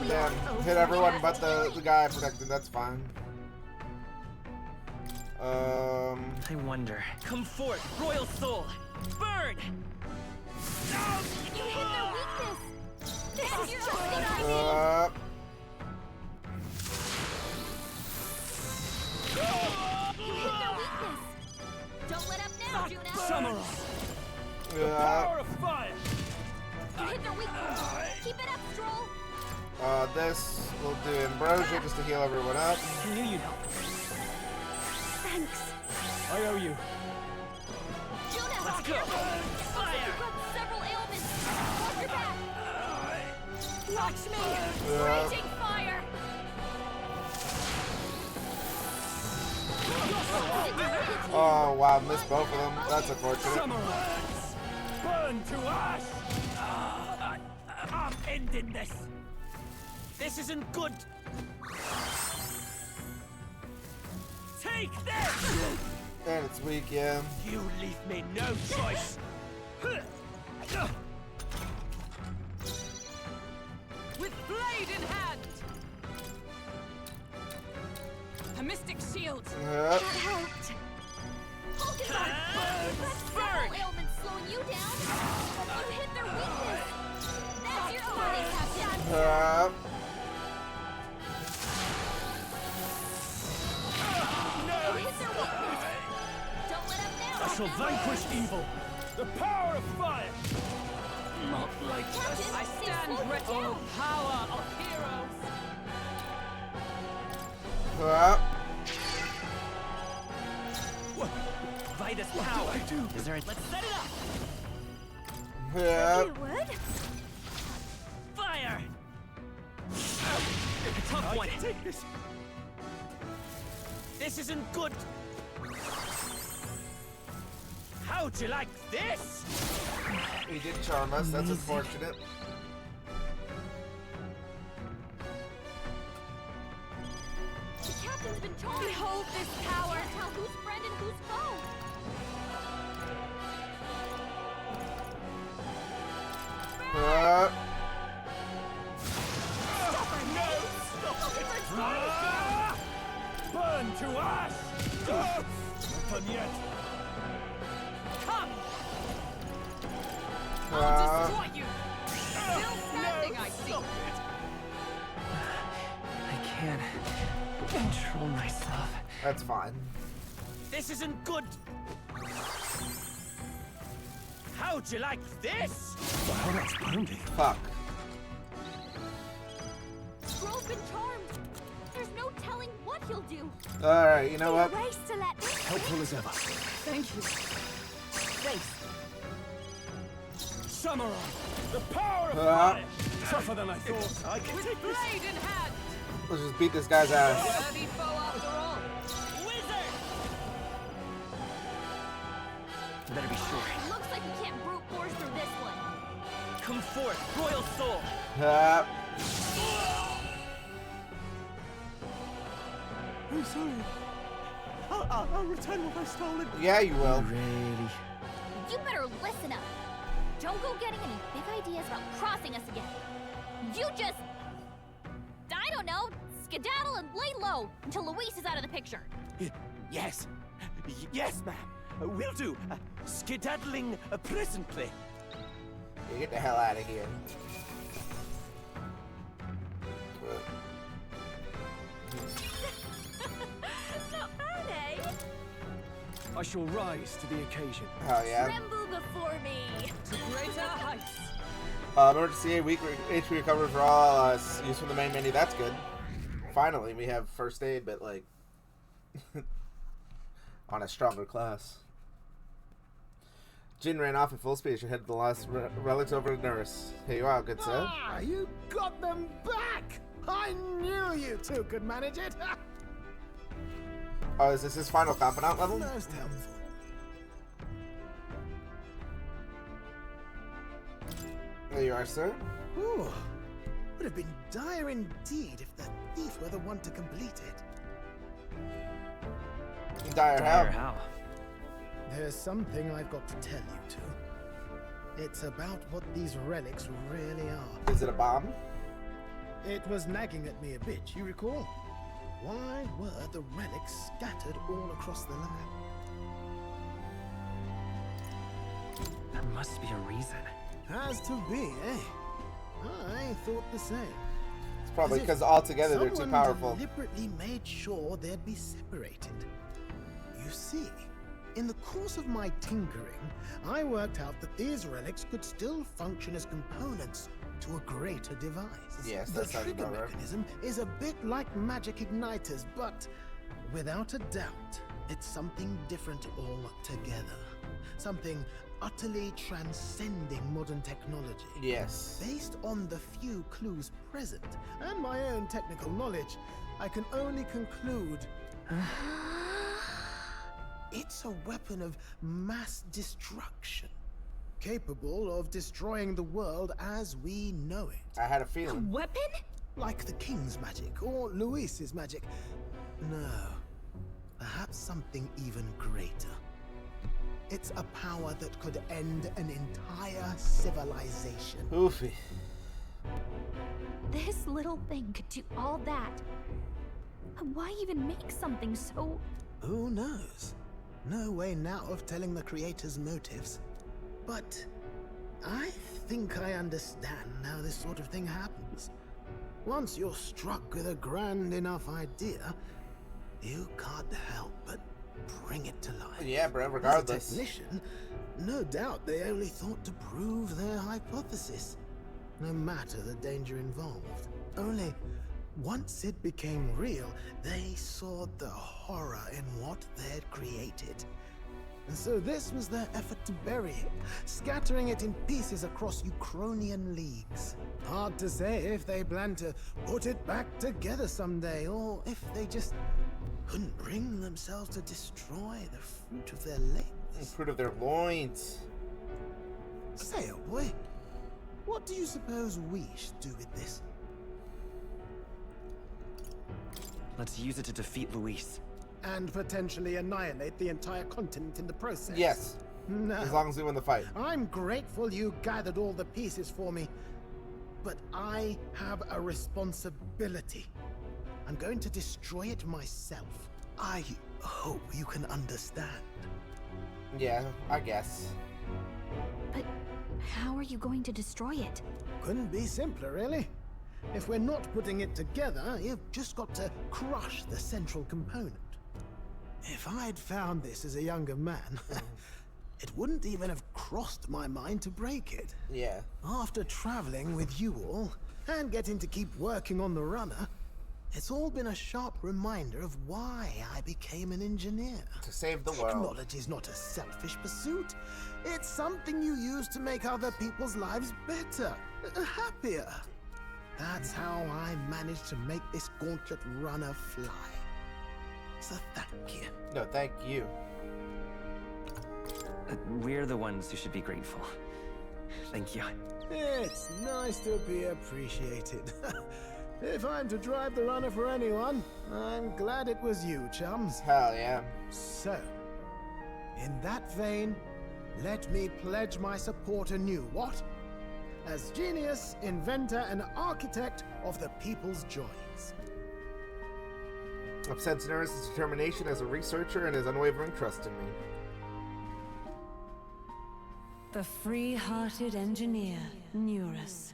Yeah, hit everyone but the guy I protected. That's fine. I wonder. Come forth, royal soul! Burn! You hit their weakness. This is just what I did. You hit their weakness. Don't let up now, Juna. Samurai. The Yeah. power of fire. You hit their weakness. Keep it up, Stroll. This will do ambrosia just to heal everyone up. I knew you'd help. Thanks. I owe you. Juna, Let's go. careful. Fire. You've got several ailments. Watch your back. Watch me. Raging fire. Oh wow, missed both of them. That's unfortunate. Samurai. Burn to ash. I'm ending this. This isn't good. Take this. And it's weak, yeah. You leave me no choice. With blade in hand! A mystic shield! Yep. That helped. Focus on You've got several ailments slowing you down. You hit their weakness. That's your body, Captain. Yep. You hit their weakness. Don't let up now. I shall vanquish evil. The power of fire. Not like Captain, I they stand slowed you ready. down. Oh, power of heroes! Yep. By this power! Is there a... Let's set it up! Yep. You would? Fire! A tough one! Take this. This isn't good. How'd you like this? He did charm us. That's unfortunate. The captain's been charged. Behold this power. Can't tell who's friend and who's foe. Yep. Stop her name. Burn to ash. Not done yet. Come! Yep. I'll destroy you! Still standing, I see! I can't control myself. That's fine. This isn't good. How'd you like this? Wow, that's pounding. Fuck. Scroll's been charmed. There's no telling what he'll do. Alright, you know what? Race to let this. Helpful as ever. Thank you. Face. Samurai. The power of Uh. fire. Tougher than I thought. I can With take this. blade in hand! Let's just beat this guy's ass. Worthy foe after all! Wizard! Better be sure. Looks like we can't brute force through this one. Come forth, royal soul! Yep. I'm sorry. I'll return what I've stolen. Yeah, you will. Really? You better listen up. Don't go getting any big ideas about crossing us again. You just... I don't know. Skedaddle and lay low until Luis is out of the picture. Yes. Yes, ma'am. Will do. Skedaddling presently. Yeah, get the hell out of here. Not bad, eh? I shall rise to the occasion. Hell yeah. Tremble before me. To greater heights. Emergency aid, weak HP recovery for all use from the main menu. That's good. Finally, we have first aid, but like on a stronger class. Jin ran off at full speed. Should head to the last relics over to nurse. Here you are, good sir. Ah, you got them back! I knew you two could manage it! Oh, is this his final confidant level? Most helpful. There you are, sir. Ooh, would have been dire indeed if the thief were the one to complete it. Dire Dire how? how? There's something I've got to tell you two. It's about what these relics really are. Is it a bomb? It was nagging at me a bit, you recall? Why were the relics scattered all across the land? There must be a reason. Has to be, eh? I thought the same. It's probably As if because altogether they're too someone powerful. deliberately made sure they'd be separated. You see, in the course of my tinkering, I worked out that these relics could still function as components to a greater device. Yes, the that sounds trigger about right. mechanism is a bit like magic igniters, but without a doubt, it's something different altogether. Something utterly transcending modern technology. Yes. Based on the few clues present and my own technical knowledge, I can only conclude it's a weapon of mass destruction, capable of destroying the world as we know it. I had a A feeling. weapon? Like the King's magic or Luis's magic. No, perhaps something even greater. It's a power that could end an entire civilization. Oofy. This little thing could do all that. Why even make something so... Who knows? No way now of telling the creator's motives. But I think I understand how this sort of thing happens. Once you're struck with a grand enough idea, you can't help but bring it to life. Yeah, bro, As a regardless. technician, no doubt they only thought to prove their hypothesis, no matter the danger involved. Only once it became real, they saw the horror in what they'd created. And so this was their effort to bury it, scattering it in pieces across Ukrainian leagues. Hard to say if they plan to put it back together someday, or if they just couldn't bring themselves to destroy the fruit of their labors. Fruit of their loins. Say, old boy, what do you suppose we should do with this? Let's use it to defeat Luis. And potentially annihilate the entire continent in the process? Yes. No. As long as we win the fight. I'm grateful you gathered all the pieces for me, but I have a responsibility. I'm going to destroy it myself. I hope you can understand. Yeah, I guess. But how are you going to destroy it? Couldn't be simpler, really. If we're not putting it together, you've just got to crush the central component. If I'd found this as a younger man, it wouldn't even have crossed my mind to break it. Yeah. After traveling with you all, and getting to keep working on the runner, it's all been a sharp reminder of why I became an engineer. To save the world. Technology is not a selfish pursuit. It's something you use to make other people's lives better, happier. That's how I managed to make this gauntlet runner fly. So thank you. No, thank you. We're the ones who should be grateful. Thank you. It's nice to be appreciated. If I'm to drive the runner for anyone, I'm glad it was you, chums. Hell yeah. So, in that vein, let me pledge my support anew, what? As genius, inventor, and architect of the people's joys. I've sensed Neris's determination as a researcher and his unwavering trust in me. The free-hearted engineer, Neurus,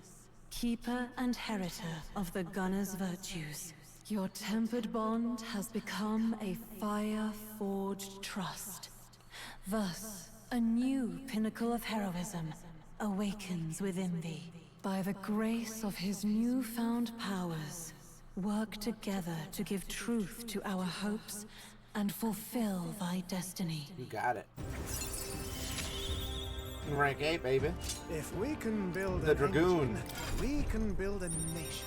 keeper and heritor of the gunner's virtues. Your tempered bond has become a fire-forged trust. Thus, a new pinnacle of heroism awakens within thee. By the grace of his newfound powers, work together to give truth to our hopes and fulfill thy destiny. You got it. Rank 8, baby. If we can build The Dragoon. we can build a nation.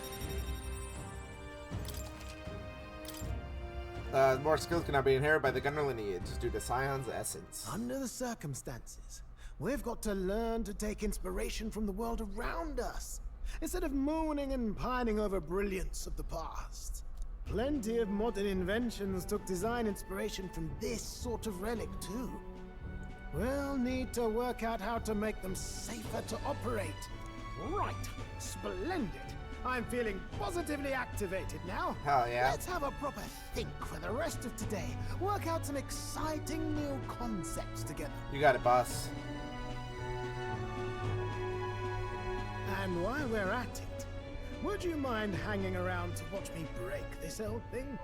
More skills cannot be inherited by the gunner lineage due to Scion's essence. Under the circumstances, we've got to learn to take inspiration from the world around us, instead of mooning and pining over brilliance of the past. Plenty of modern inventions took design inspiration from this sort of relic too. We'll need to work out how to make them safer to operate. Right. Splendid. I'm feeling positively activated now. Hell yeah. Let's have a proper think for the rest of today. Work out some exciting new concepts together. You got it, boss. And while we're at it, would you mind hanging around to watch me break this old thing?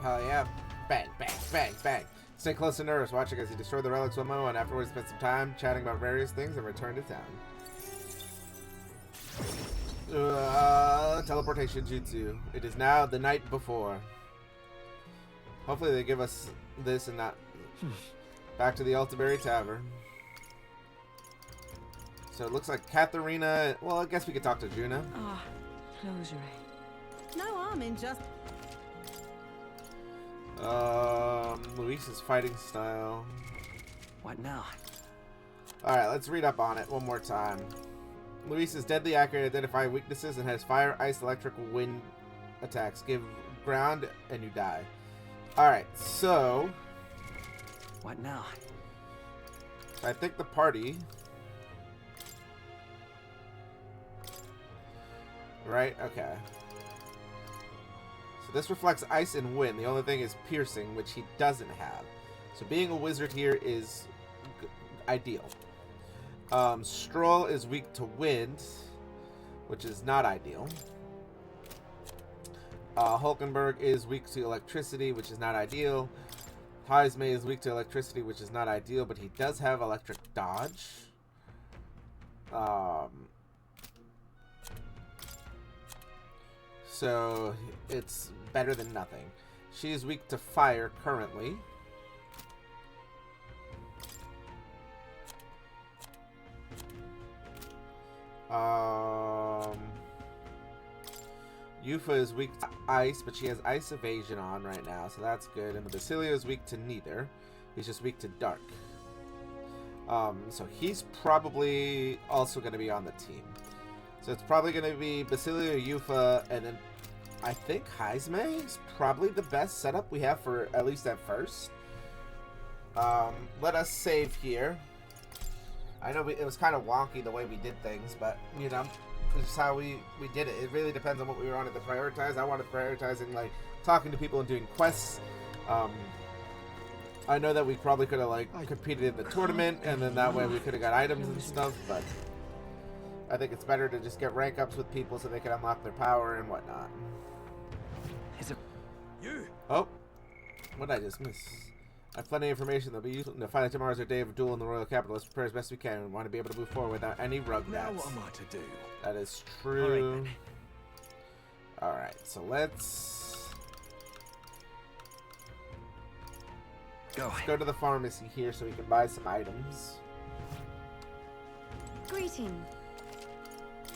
Hell yeah. Bang, bang, bang, bang. Stay close to Nervous, watching as he destroyed the relics one by one. Afterwards, spent some time chatting about various things and returned to town. Teleportation jutsu. It is now the night before. Hopefully they give us this and not. Back to the Altaberry Tavern. So it looks like Katharina. Well, I guess we could talk to Juna. Ah, closure. No harm in just... Luis's fighting style. What now? Alright, let's read up on it one more time. Luis is deadly accurate at identifying weaknesses and has fire, ice, electric, wind attacks. Give ground and you die. Alright, so What now? I think the party. Right? Okay. So this reflects ice and wind. The only thing is piercing, which he doesn't have. So being a wizard here is ideal. Stroll is weak to wind, which is not ideal. Hulkenberg is weak to electricity, which is not ideal. Heisme is weak to electricity, which is not ideal, but he does have electric dodge. So it's better than nothing. She is weak to fire currently. Yufa is weak to ice, but she has ice evasion on right now, so that's good. And Basilio is weak to neither. He's just weak to dark. So he's probably also going to be on the team. So it's probably going to be Basilio, Yufa, and then I think Heisme is probably the best setup we have for at least at first. Let us save here. I know it was kind of wonky the way we did things, but, you know, this is how we did it. It really depends on what we wanted to prioritize. I wanted prioritizing, like, talking to people and doing quests. I know that we probably could have, like, competed in the tournament, and then that way we could have got items and stuff, but I think it's better to just get rank ups with people so they can unlock their power and whatnot. Is it you? Oh, what did I just miss? I have plenty of information that'll be useful. Finally, tomorrow is our day of duel in the royal capital. Let's prepare as best we can. We want to be able to move forward without any rug Now bats. what am I to do? That is true. Alright, so let's go to the pharmacy here so we can buy some items. Greeting.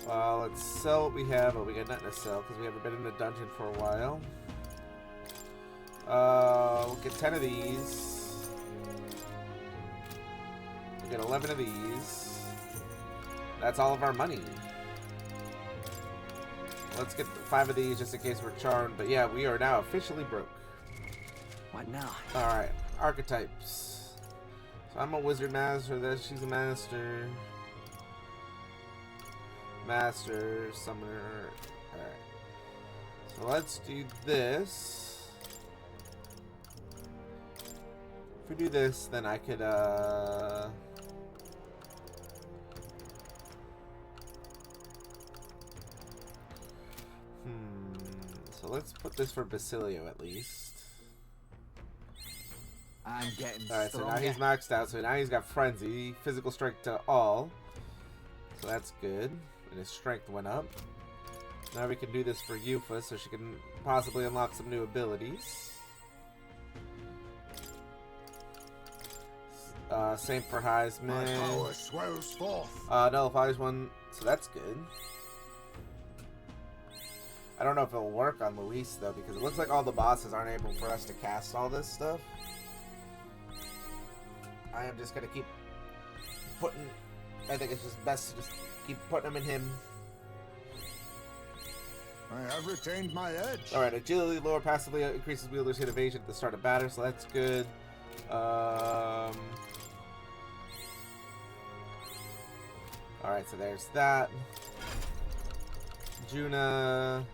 Let's sell what we have. Oh, we got nothing to sell because we haven't been in a dungeon for a while. We'll get 10 of these. We'll get 11 of these. That's all of our money. Let's get 5 of these just in case we're charmed. But yeah, we are now officially broke. What now? Alright, archetypes. So I'm a wizard master. She's a master. Master, summoner. Alright. So let's do this. If we do this, then I could, So let's put this for Basilio at least. I'm getting Alright, so now stronger. he's maxed out, so now he's got Frenzy. Physical strength to all. So that's good. And his strength went up. Now we can do this for Yufa, so she can possibly unlock some new abilities. Same for Heisman. My power swells forth. Nullifies one, so that's good. I don't know if it'll work on Luis though, because it looks like all the bosses aren't able for us to cast all this stuff. I am just gonna keep putting. I think it's just best to just keep putting them in him. I have retained my edge. Alright, agility lower passively increases wielders hit evasion at the start of battle, so that's good. Alright, so there's that. Juna.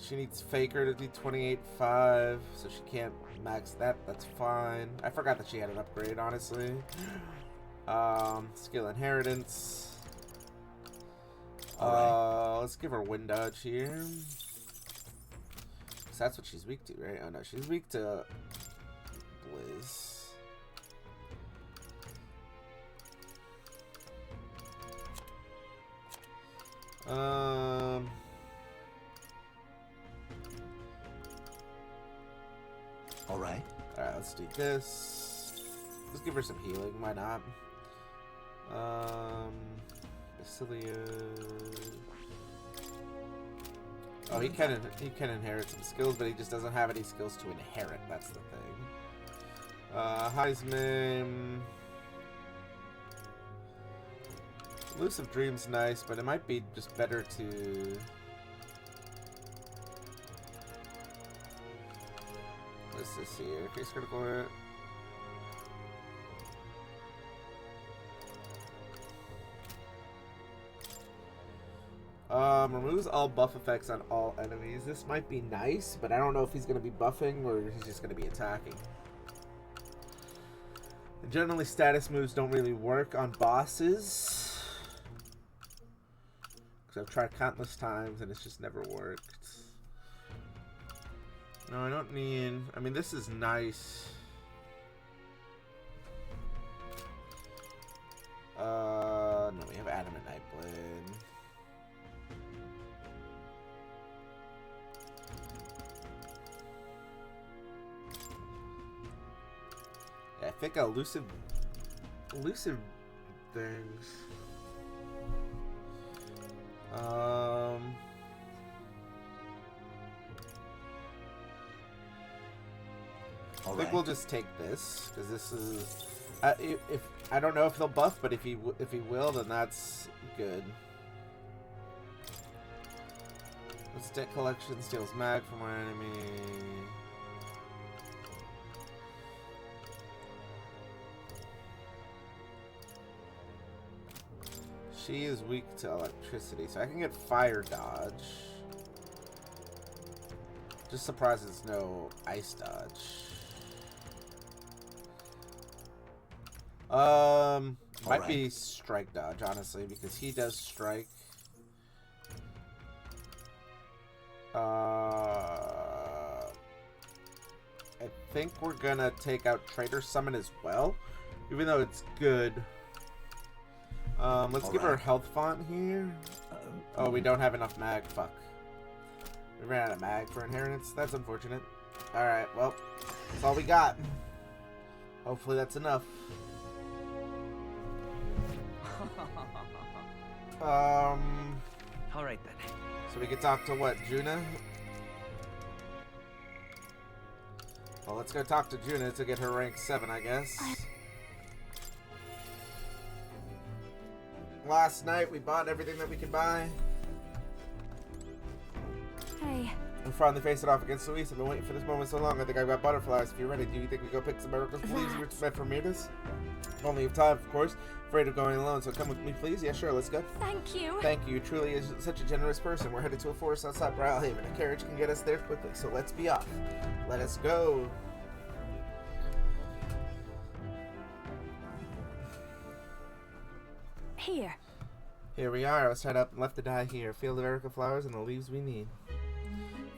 She needs Faker to be 28.5, so she can't max that. That's fine. I forgot that she had an upgrade, honestly. Skill inheritance. Let's give her wind dodge here. 'Cause that's what she's weak to, right? Oh no, she's weak to Blizz. Alright. Alright, let's do this. Let's give her some healing, why not? Basilia. Oh, he can inherit some skills, but he just doesn't have any skills to inherit. That's the thing. Heisman. Elusive Dream's nice, but it might be just better to. What's this here? Case critical hit. Removes all buff effects on all enemies. This might be nice, but I don't know if he's going to be buffing or he's just going to be attacking. Generally, status moves don't really work on bosses. Because I've tried countless times and it's just never worked. No, I don't need... I mean, this is nice. No, we have Adamant Nightblade. Yeah, I think elusive things. I think we'll just take this because this is. If I don't know if he'll buff, but if he will, then that's good. Let's deck collection steals mag from our enemy. She is weak to electricity, so I can get fire dodge. Just surprised there's no ice dodge. Might be strike dodge, honestly, because he does strike. I think we're gonna take out Traitor Summon as well, even though it's good. Let's give her a health font here. Oh, we don't have enough mag. Fuck. We ran out of mag for inheritance. That's unfortunate. Alright, well, that's all we got. Hopefully that's enough. Alright then. So we can talk to what, Juna? Well, let's go talk to Juna to get her rank 7, I guess. Last night we bought everything that we could buy. Hey. We finally faced it off against Luis. I've been waiting for this moment so long. I think I've got butterflies. If you're ready, do you think we go pick some miracles, please? We're meant for Midas. Only have time, of course. Afraid of going alone, so come with me, please. Yeah, sure, let's go. Thank you. Thank you. Truly is such a generous person. We're headed to a forest outside Brawlhaven. A carriage can get us there quickly, so let's be off. Let us go. Here. Here we are. I was tied up and left to die here. Field of Erica flowers and the leaves we need.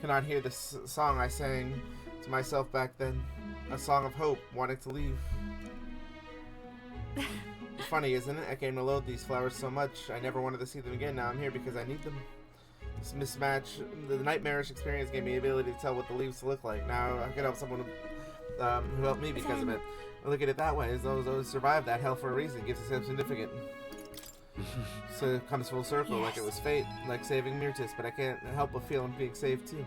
Cannot hear the song I sang to myself back then. a song of hope, wanting to leave. Funny, isn't it? I came to loathe these flowers so much. I never wanted to see them again. Now I'm here because I need them. This mismatch, the nightmarish experience gave me the ability to tell what the leaves look like. Now I can help someone who helped me because of it. I look at it that way, as those who survived that hell for a reason, gives it significance. So it comes full circle, like it was fate, like saving Myrtis, but I can't help but feel I'm being saved too.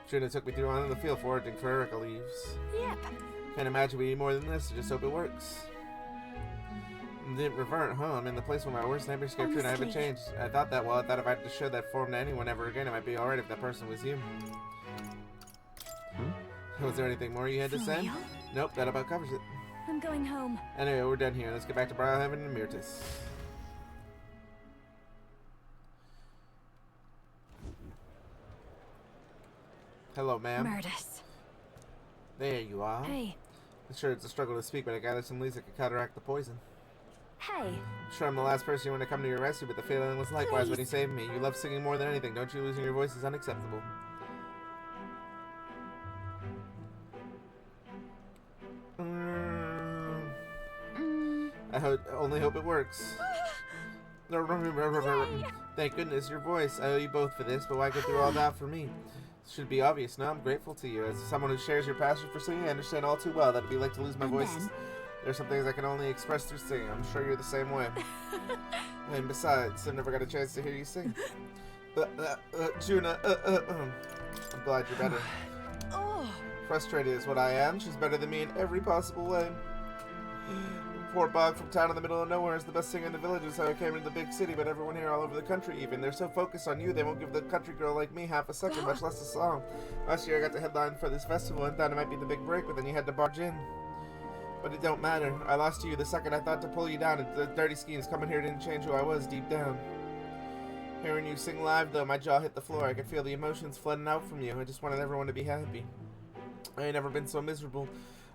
Shouldn't have took me through on the field foraging for Erica leaves. Yep. Can't imagine we need more than this, just hope it works. Didn't revert, huh? I'm in the place where my worst nightmare scared true and I haven't changed. I thought that, well, I thought if I had to show that form to anyone ever again, it might be alright if that person was you. Was there anything more you had to say? Real? Nope, that about covers it. I'm going home. Anyway, we're done here. Let's get back to Briarhaven and Myrtis. Hello, ma'am. Myrtis. There you are. Hey. I'm sure it's a struggle to speak, but I gathered some leaves that could counteract the poison. Hey. I'm sure I'm the last person you want to come to your rescue, but the feeling was likewise when you saved me. You love singing more than anything, don't you? Losing your voice is unacceptable. I only hope it works. Thank goodness, your voice. I owe you both for this, but why go through all that for me? It should be obvious. No, I'm grateful to you. As someone who shares your passion for singing, I understand all too well that it'd be like to lose my voice. There's some things I can only express through singing. I'm sure you're the same way. And besides, I've never got a chance to hear you sing. Juna, I'm glad you're better. Frustrated is what I am. She's better than me in every possible way. Poor Bog from town in the middle of nowhere is the best singer in the village. Is how I came into the big city, but everyone here all over the country even. They're so focused on you, they won't give the country girl like me half a second, much less a song. Last year I got the headline for this festival and thought it might be the big break, but then you had to barge in. But it don't matter. I lost to you the second I thought to pull you down, and the dirty schemes coming here didn't change who I was deep down. Hearing you sing live, though, my jaw hit the floor. I could feel the emotions flooding out from you. I just wanted everyone to be happy. I ain't never been so miserable.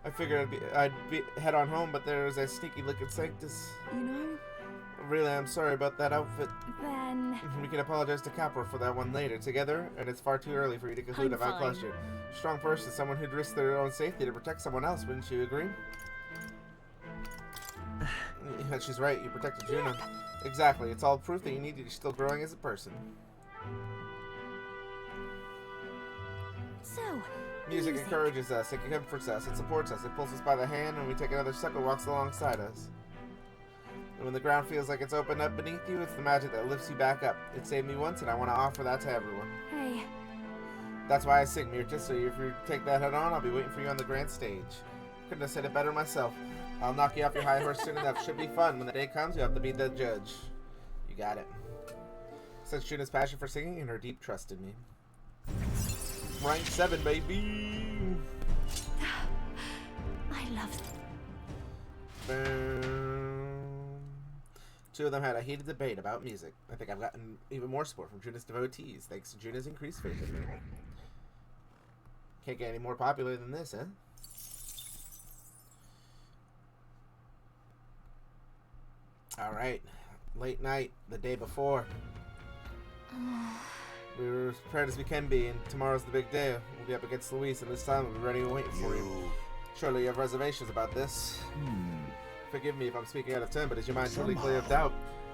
I figured I'd head on home, but there was a sneaky looking Sanctus. You know? Really, I'm sorry about that outfit. Then... We can apologize to Capra for that one later together, and it's far too early for you to conclude if I caused you. Strong person, someone who'd risk their own safety to protect someone else, wouldn't you agree? Yeah, she's right, you protected Juno. Exactly, it's all proof that you need to be still growing as a person. So... Music encourages us, it comforts us, it supports us, it pulls us by the hand, and when we take another step, it walks alongside us. And when the ground feels like it's opened up beneath you, it's the magic that lifts you back up. It saved me once, and I want to offer that to everyone. Hey. That's why I sing, Myrtis, so if you take that head on, I'll be waiting for you on the grand stage. Couldn't have said it better myself. I'll knock you off your high horse soon enough. Should be fun. When the day comes, you have to be the judge. You got it. Such Juna's passion for singing and her deep trust in me. Rank 7, baby! I love... Two of them had a heated debate about music. I think I've gotten even more support from Juna's devotees, thanks to Juna's increased faith in me. Can't get any more popular than this, huh? Alright. Late night, the day before. We were as prepared as we can be, and tomorrow's the big day. We'll be up against Luis, and this time we'll be ready and waiting for you. Surely you have reservations about this. Forgive me if I'm speaking out of turn, but is your mind truly clear of doubt?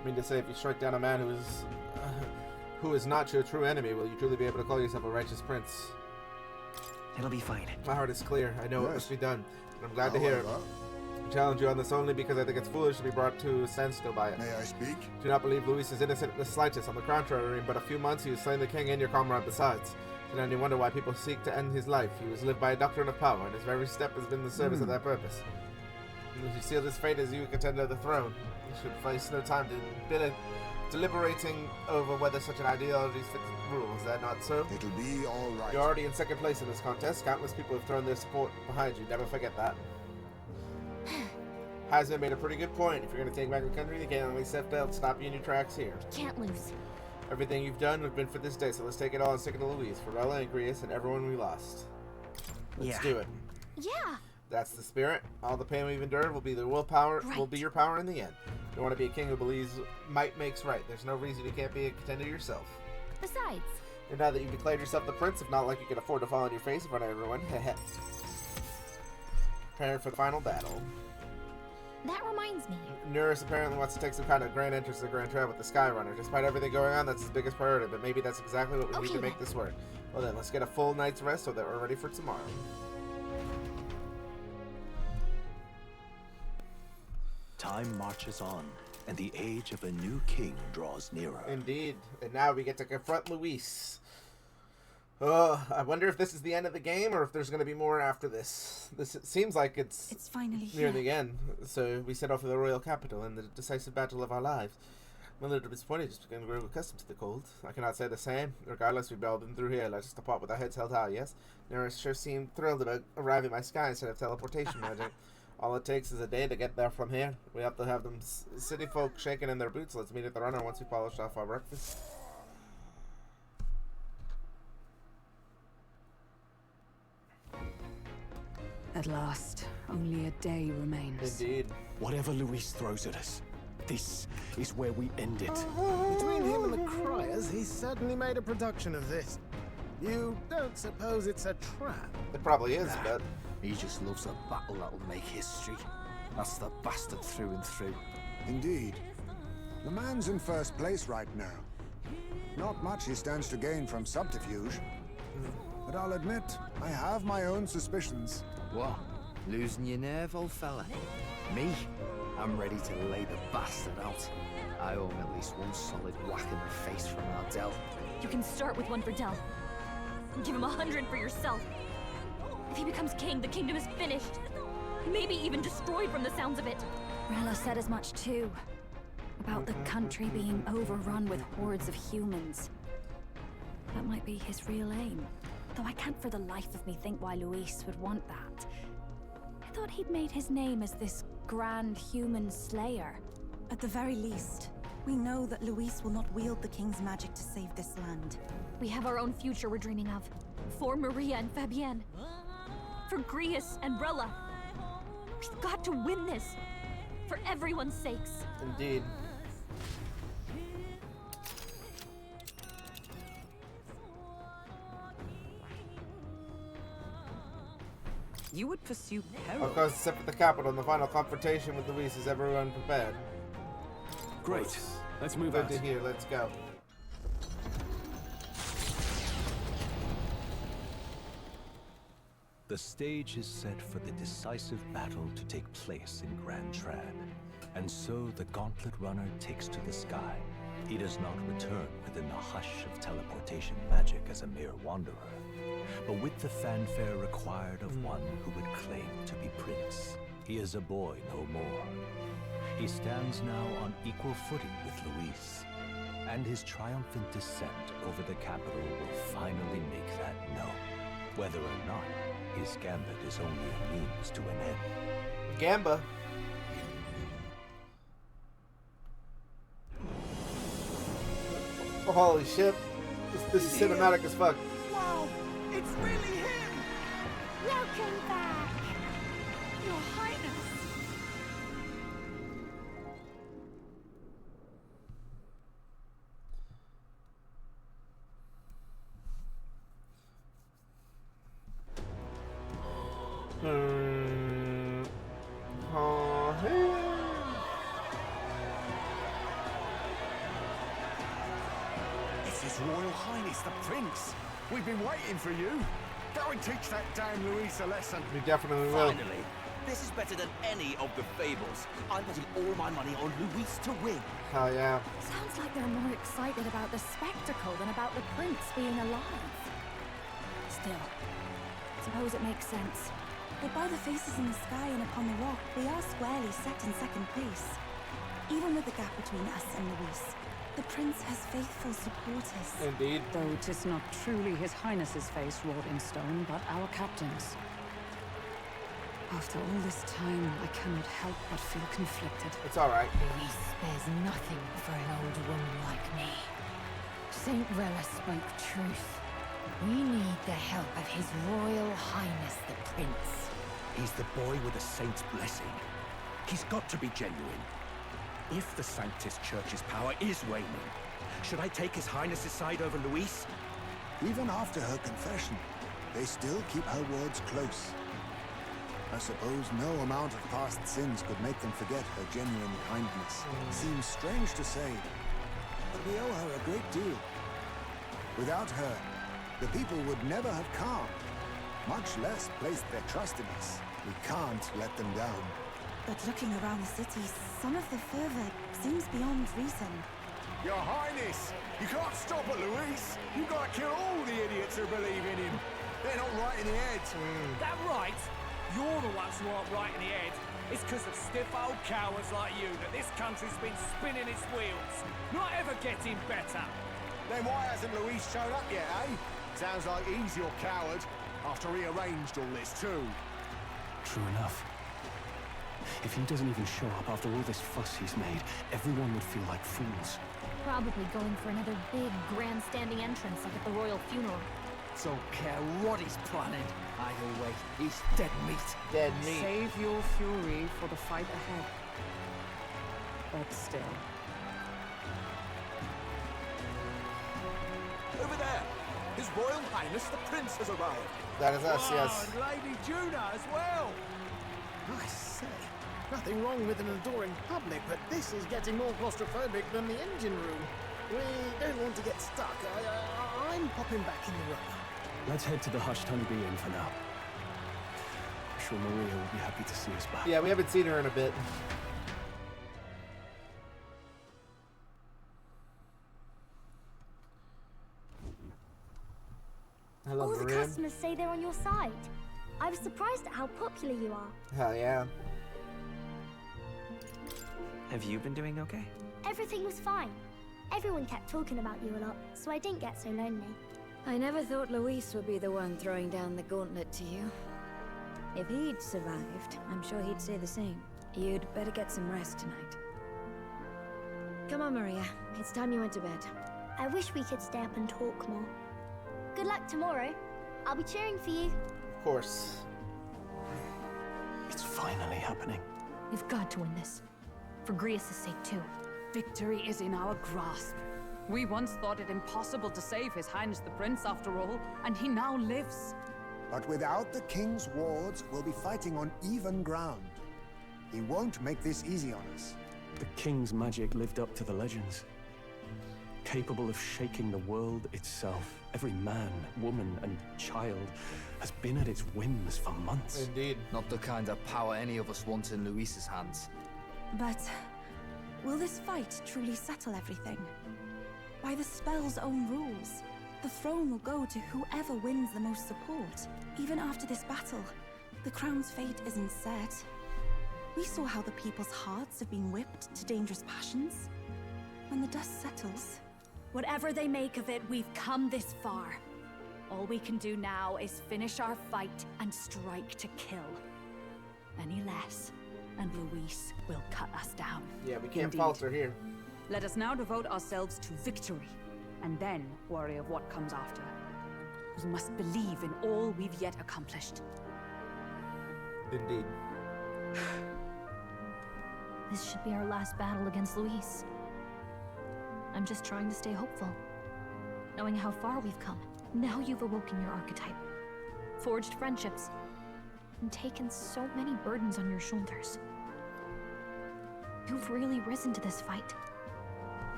I mean to say, if you strike down a man who is not your true enemy, will you truly be able to call yourself a righteous prince? It'll be fine. My heart is clear. I know it must be done, and I'm glad to hear it. I challenge you on this only because I think it's foolish to be brought to a standstill by it. May I speak? Do not believe Luis is innocent in the slightest. On the contrary, in but a few months he has slain the king and your comrade besides. Then any wonder why people seek to end his life. He was lived by a doctrine of power, and his very step has been the service of that purpose. And if you seal this fate as you contender of the throne, you should waste no time deliberating over whether such an ideology fits the rules. Is that not so? It'll be all right. You're already in second place in this contest. Countless people have thrown their support behind you. Never forget that. Heisman made a pretty good point. If you're going to take back the country, you can't only stop you in your tracks here. Can't lose. Everything you've done has been for this day, so let's take it all and stick it to Louise, Ferrella, and Grius, and everyone we lost. Let's do it. Yeah. That's the spirit. All the pain we've endured will be the willpower. Will be your power in the end. You want to be a king who believes might makes right. There's no reason you can't be a contender yourself. Besides, And now that you've declared yourself the prince, if not like you can afford to fall on your face in front of everyone. Preparing for the final battle. That reminds me. Neurus apparently wants to take some kind of grand interest in the Grand Trail with the Skyrunner. Despite everything going on, that's his biggest priority, but maybe that's exactly what we need to make this work. Well then, let's get a full night's rest so that we're ready for tomorrow. Time marches on, and the age of a new king draws nearer. Indeed. And now we get to confront Luis. Oh, I wonder if this is the end of the game or if there's going to be more after this. This seems like it's finally near here. the end. So we set off for the royal capital in the decisive battle of our lives. I'm a little disappointed, just became grow accustomed to the cold. I cannot say the same. Regardless, we've all been through here. Let's just depart with our heads held high, yes? Neris sure seemed thrilled about arriving at my sky instead of teleportation magic. All it takes is a day to get there from here. We have to have them city folk shaking in their boots. Let's meet at the runner once we polish off our breakfast. At last, only a day remains. Indeed. Whatever Luis throws at us, this is where we end it. Between him and the Criers, he's certainly made a production of this. You don't suppose it's a trap? It probably is, but... He just loves a battle that'll make history. That's the bastard through and through. Indeed. The man's in first place right now. Not much he stands to gain from subterfuge. But I'll admit, I have my own suspicions. What? Losing your nerve, old fella? Me? I'm ready to lay the bastard out. I owe him at least one solid whack in the face from Ardell. You can start with one for Dell. Give him 100 for yourself. If he becomes king, the kingdom is finished. Maybe even destroyed from the sounds of it. Rella said as much too. About the country being overrun with hordes of humans. That might be his real aim. Though I can't for the life of me think why Luis would want that. I thought he'd made his name as this grand human slayer. At the very least, we know that Luis will not wield the king's magic to save this land. We have our own future we're dreaming of. For Maria and Fabienne. For Grius and Rella. We've got to win this. For everyone's sakes. Indeed. You would pursue peril. Of course, except for the capital and the final confrontation with Luis. Is everyone prepared? Great. Let's move Good out. to hear. Let's go. The stage is set for the decisive battle to take place in Grand Trad. And so the Gauntlet Runner takes to the sky. He does not return within the hush of teleportation magic as a mere wanderer, but with the fanfare required of one who would claim to be prince. He is a boy no more. He stands now on equal footing with Luis, and his triumphant descent over the capital will finally make that known, whether or not his gambit is only a means to an end. Gamba. Oh, holy shit. This is cinematic as fuck. Wow, it's really him! Welcome back. Your Highness! Oh, hey. It's His Royal Highness the Prince. We've been waiting for you. Go and teach that damn Luis a lesson. We definitely will. Finally, this is better than any of the fables. I'm putting all my money on Luis to win. Hell yeah. Sounds like they're more excited about the spectacle than about the prince being alive. Still, suppose it makes sense. But by the faces in the sky and upon the rock, we are squarely set in second place. Even with the gap between us and Luis, the prince has faithful supporters. Indeed. Though 'tis not truly His Highness's face wrought in stone, but our captain's. After all this time, I cannot help but feel conflicted. It's alright. Luis spares nothing for an old woman like me. Saint Rella spoke truth. We need the help of His Royal Highness the Prince. He's the boy with a saint's blessing. He's got to be genuine. If the Sanctus Church's power is waning, should I take His Highness's side over Luis? Even after her confession, they still keep her words close. I suppose no amount of past sins could make them forget her genuine kindness. Seems strange to say, but we owe her a great deal. Without her, the people would never have calmed, much less placed their trust in us. We can't let them down. But looking around the city, some of the fervor seems beyond reason. Your Highness, you can't stop at Luis. You gotta kill all the idiots who believe in him. They're not right in the head. That right? You're the ones who aren't right in the head. It's because of stiff old cowards like you that this country's been spinning its wheels. Not ever getting better. Then why hasn't Luis shown up yet, eh? Sounds like he's your coward, after he arranged all this too. True enough. If he doesn't even show up after all this fuss he's made, everyone would feel like fools. Probably going for another big, grandstanding entrance like at the royal funeral. Don't care what he's planning. Either way, he's dead meat. Dead meat. Save your fury for the fight ahead. But still. Over there! His Royal Highness the Prince has arrived. That is us, yes. And Lady Juna as well. I say, nothing wrong with an adoring public, but this is getting more claustrophobic than the engine room. We don't want to get stuck. I'm popping back in the room. Let's head to the hushed honeybee inn for now. I'm sure Maria will be happy to see us back. Yeah, we haven't seen her in a bit. I love All the Maria. customers say they're on your side. I was surprised at how popular you are. Hell yeah. Have you been doing okay? Everything was fine. Everyone kept talking about you a lot, so I didn't get so lonely. I never thought Luis would be the one throwing down the gauntlet to you. If he'd survived, I'm sure he'd say the same. You'd better get some rest tonight. Come on, Maria. It's time you went to bed. I wish we could stay up and talk more. Good luck tomorrow. I'll be cheering for you. Of course. It's finally happening. We've got to win this. For Grius' sake, too. Victory is in our grasp. We once thought it impossible to save His Highness the Prince after all, and he now lives. But without the king's wards, we'll be fighting on even ground. He won't make this easy on us. The king's magic lived up to the legends. Capable of shaking the world itself. Every man, woman, and child has been at its whims for months. Indeed. Not the kind of power any of us want in Luis's hands. But will this fight truly settle everything? By the spell's own rules, the throne will go to whoever wins the most support. Even after this battle, the crown's fate isn't set. We saw how the people's hearts have been whipped to dangerous passions. When the dust settles... Whatever they make of it, we've come this far. All we can do now is finish our fight and strike to kill. Any less, and Luis will cut us down. Yeah, we can't Indeed. falter here. Let us now devote ourselves to victory, and then worry of what comes after. We must believe in all we've yet accomplished. Indeed. This should be our last battle against Luis. I'm just trying to stay hopeful. Knowing how far we've come. Now you've awoken your archetype. Forged friendships. And taken so many burdens on your shoulders. You've really risen to this fight.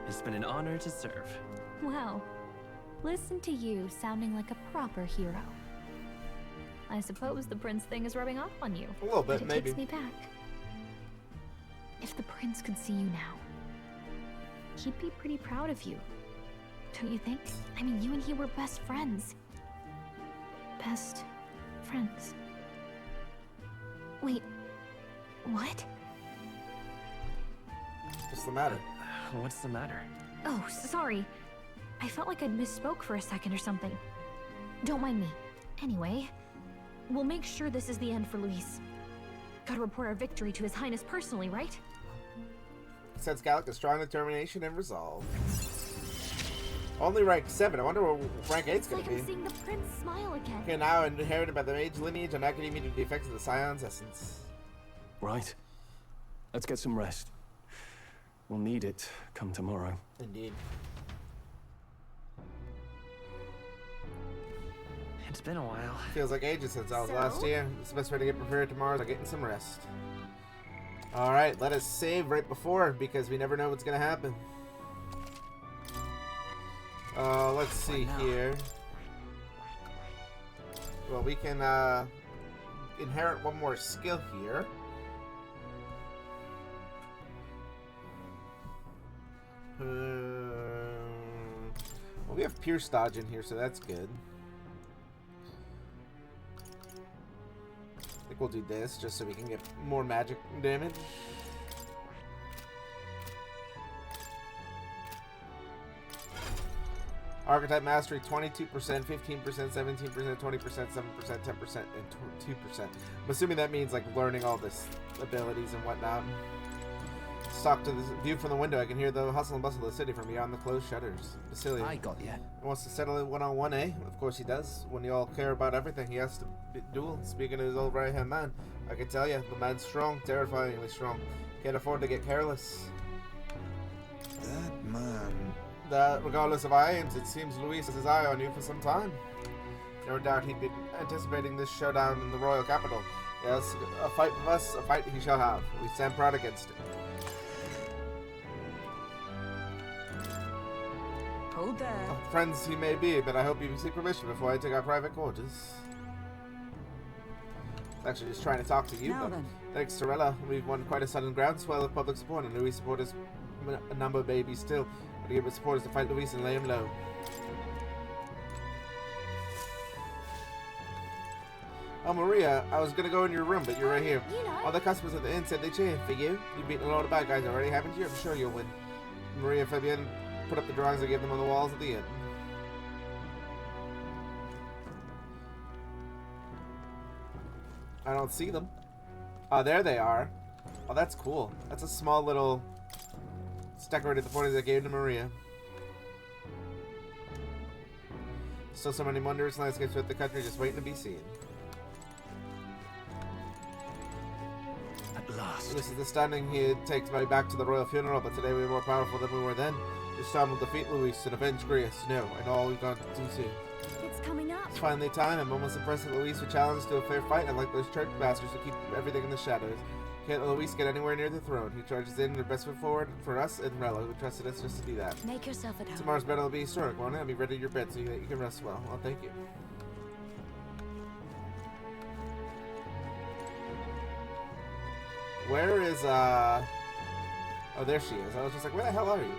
It's been an honor to serve. Wow. Listen to you sounding like a proper hero. I suppose the prince thing is rubbing off on you. A little bit, but it maybe. takes me back. If the prince could see you now, he'd be pretty proud of you. Don't you think? I mean, you and he were best friends. Best friends. Wait, what? What's the matter? What's the matter? Oh, sorry. I felt like I'd misspoke for a second or something. Don't mind me. Anyway, we'll make sure this is the end for Luis. Gotta report our victory to His Highness personally, right? Sets Gallic a strong determination and resolve. Only rank 7. I wonder what rank 8's gonna Like be. I'm seeing the prince smile again. Okay, now inherited by the mage lineage and not getting immune to the effects of the Scion's essence. Right. Let's get some rest. We'll need it come tomorrow. Indeed. It's been a while. Feels like ages since I was last here. It's the best way to get prepared tomorrow is getting some rest. Alright, let us save right before, because we never know what's going to happen. Let's see here. Well, we can inherit one more skill here. Well, we have Pierce Dodge in here, so that's good. I think we'll do this just so we can get more magic damage. Archetype Mastery 22%, 15%, 17%, 20%, 7%, 10%, and 2%. I'm assuming that means like learning all this abilities and whatnot. Stop to the view from the window. I can hear the hustle and bustle of the city from beyond the closed shutters. Basilia. I got ya. Wants to settle it one-on-one, eh? Of course he does. When you all care about everything, he has to duel. Speaking of his old right-hand man, I can tell you, the man's strong, terrifyingly strong. Can't afford to get careless. That man... That, regardless of our aims, it seems Luis has his eye on you for some time. No doubt he'd been anticipating this showdown in the royal capital. Yes, a fight with us, a fight he shall have. We stand proud against it. Hold there. Friends he may be, but I hope you seek permission before I take our private quarters. Actually, just trying to talk to you, Now but then. thanks to Rella, we've won quite a sudden groundswell of public support, and Luis supporters a number of babies still. But to give his supporters to fight Luis and lay him low. Oh, Maria, I was gonna go in your room, but you're right here. You know. All the customers at the inn said they cheered for you. You've beaten a lot of bad guys already, haven't you? I'm sure you'll win. Maria Fabian put up the drawings I gave them on the walls at the inn. I don't see them. Oh, there they are. Oh, that's cool. That's a small little... It's decorated the 40s I gave to Maria. Still so many wondrous landscapes throughout the country just waiting to be seen. At last. This is the standing he takes me back to the royal funeral, but today we are more powerful than we were then. This time we'll defeat Luis and avenge Grius. No, I know all we've gone too soon. It's coming up. It's finally time. I'm almost impressed that Luis would challenge to a fair fight, unlike those church bastards who keep everything in the shadows. Can't let Luis get anywhere near the throne. He charges in with best foot forward for us and Rella, who trusted us just to do that. Make yourself at home. Tomorrow's battle will be historic, won't it? I'll be ready to your bed so that you can rest well. Well, thank you. Where is, Oh, there she is. I was just like, where the hell are you?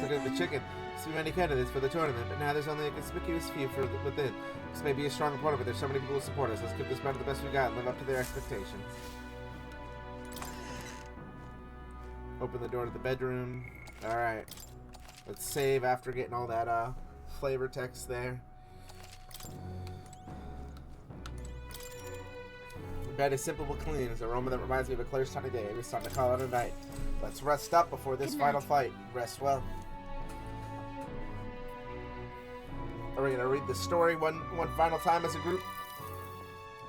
Look at the chicken. So many candidates for the tournament, but now there's only a conspicuous few for within. This may be a strong opponent, but there's so many people who support us. Let's give this battle the best we got and live up to their expectations. Open the door to the bedroom. Alright. Let's save after getting all that flavor text there. The bed is simple but clean. It's an aroma that reminds me of a clear sunny day. It's time to call it a night. Let's rest up before this final fight. Rest well. Are we gonna read the story one final time as a group?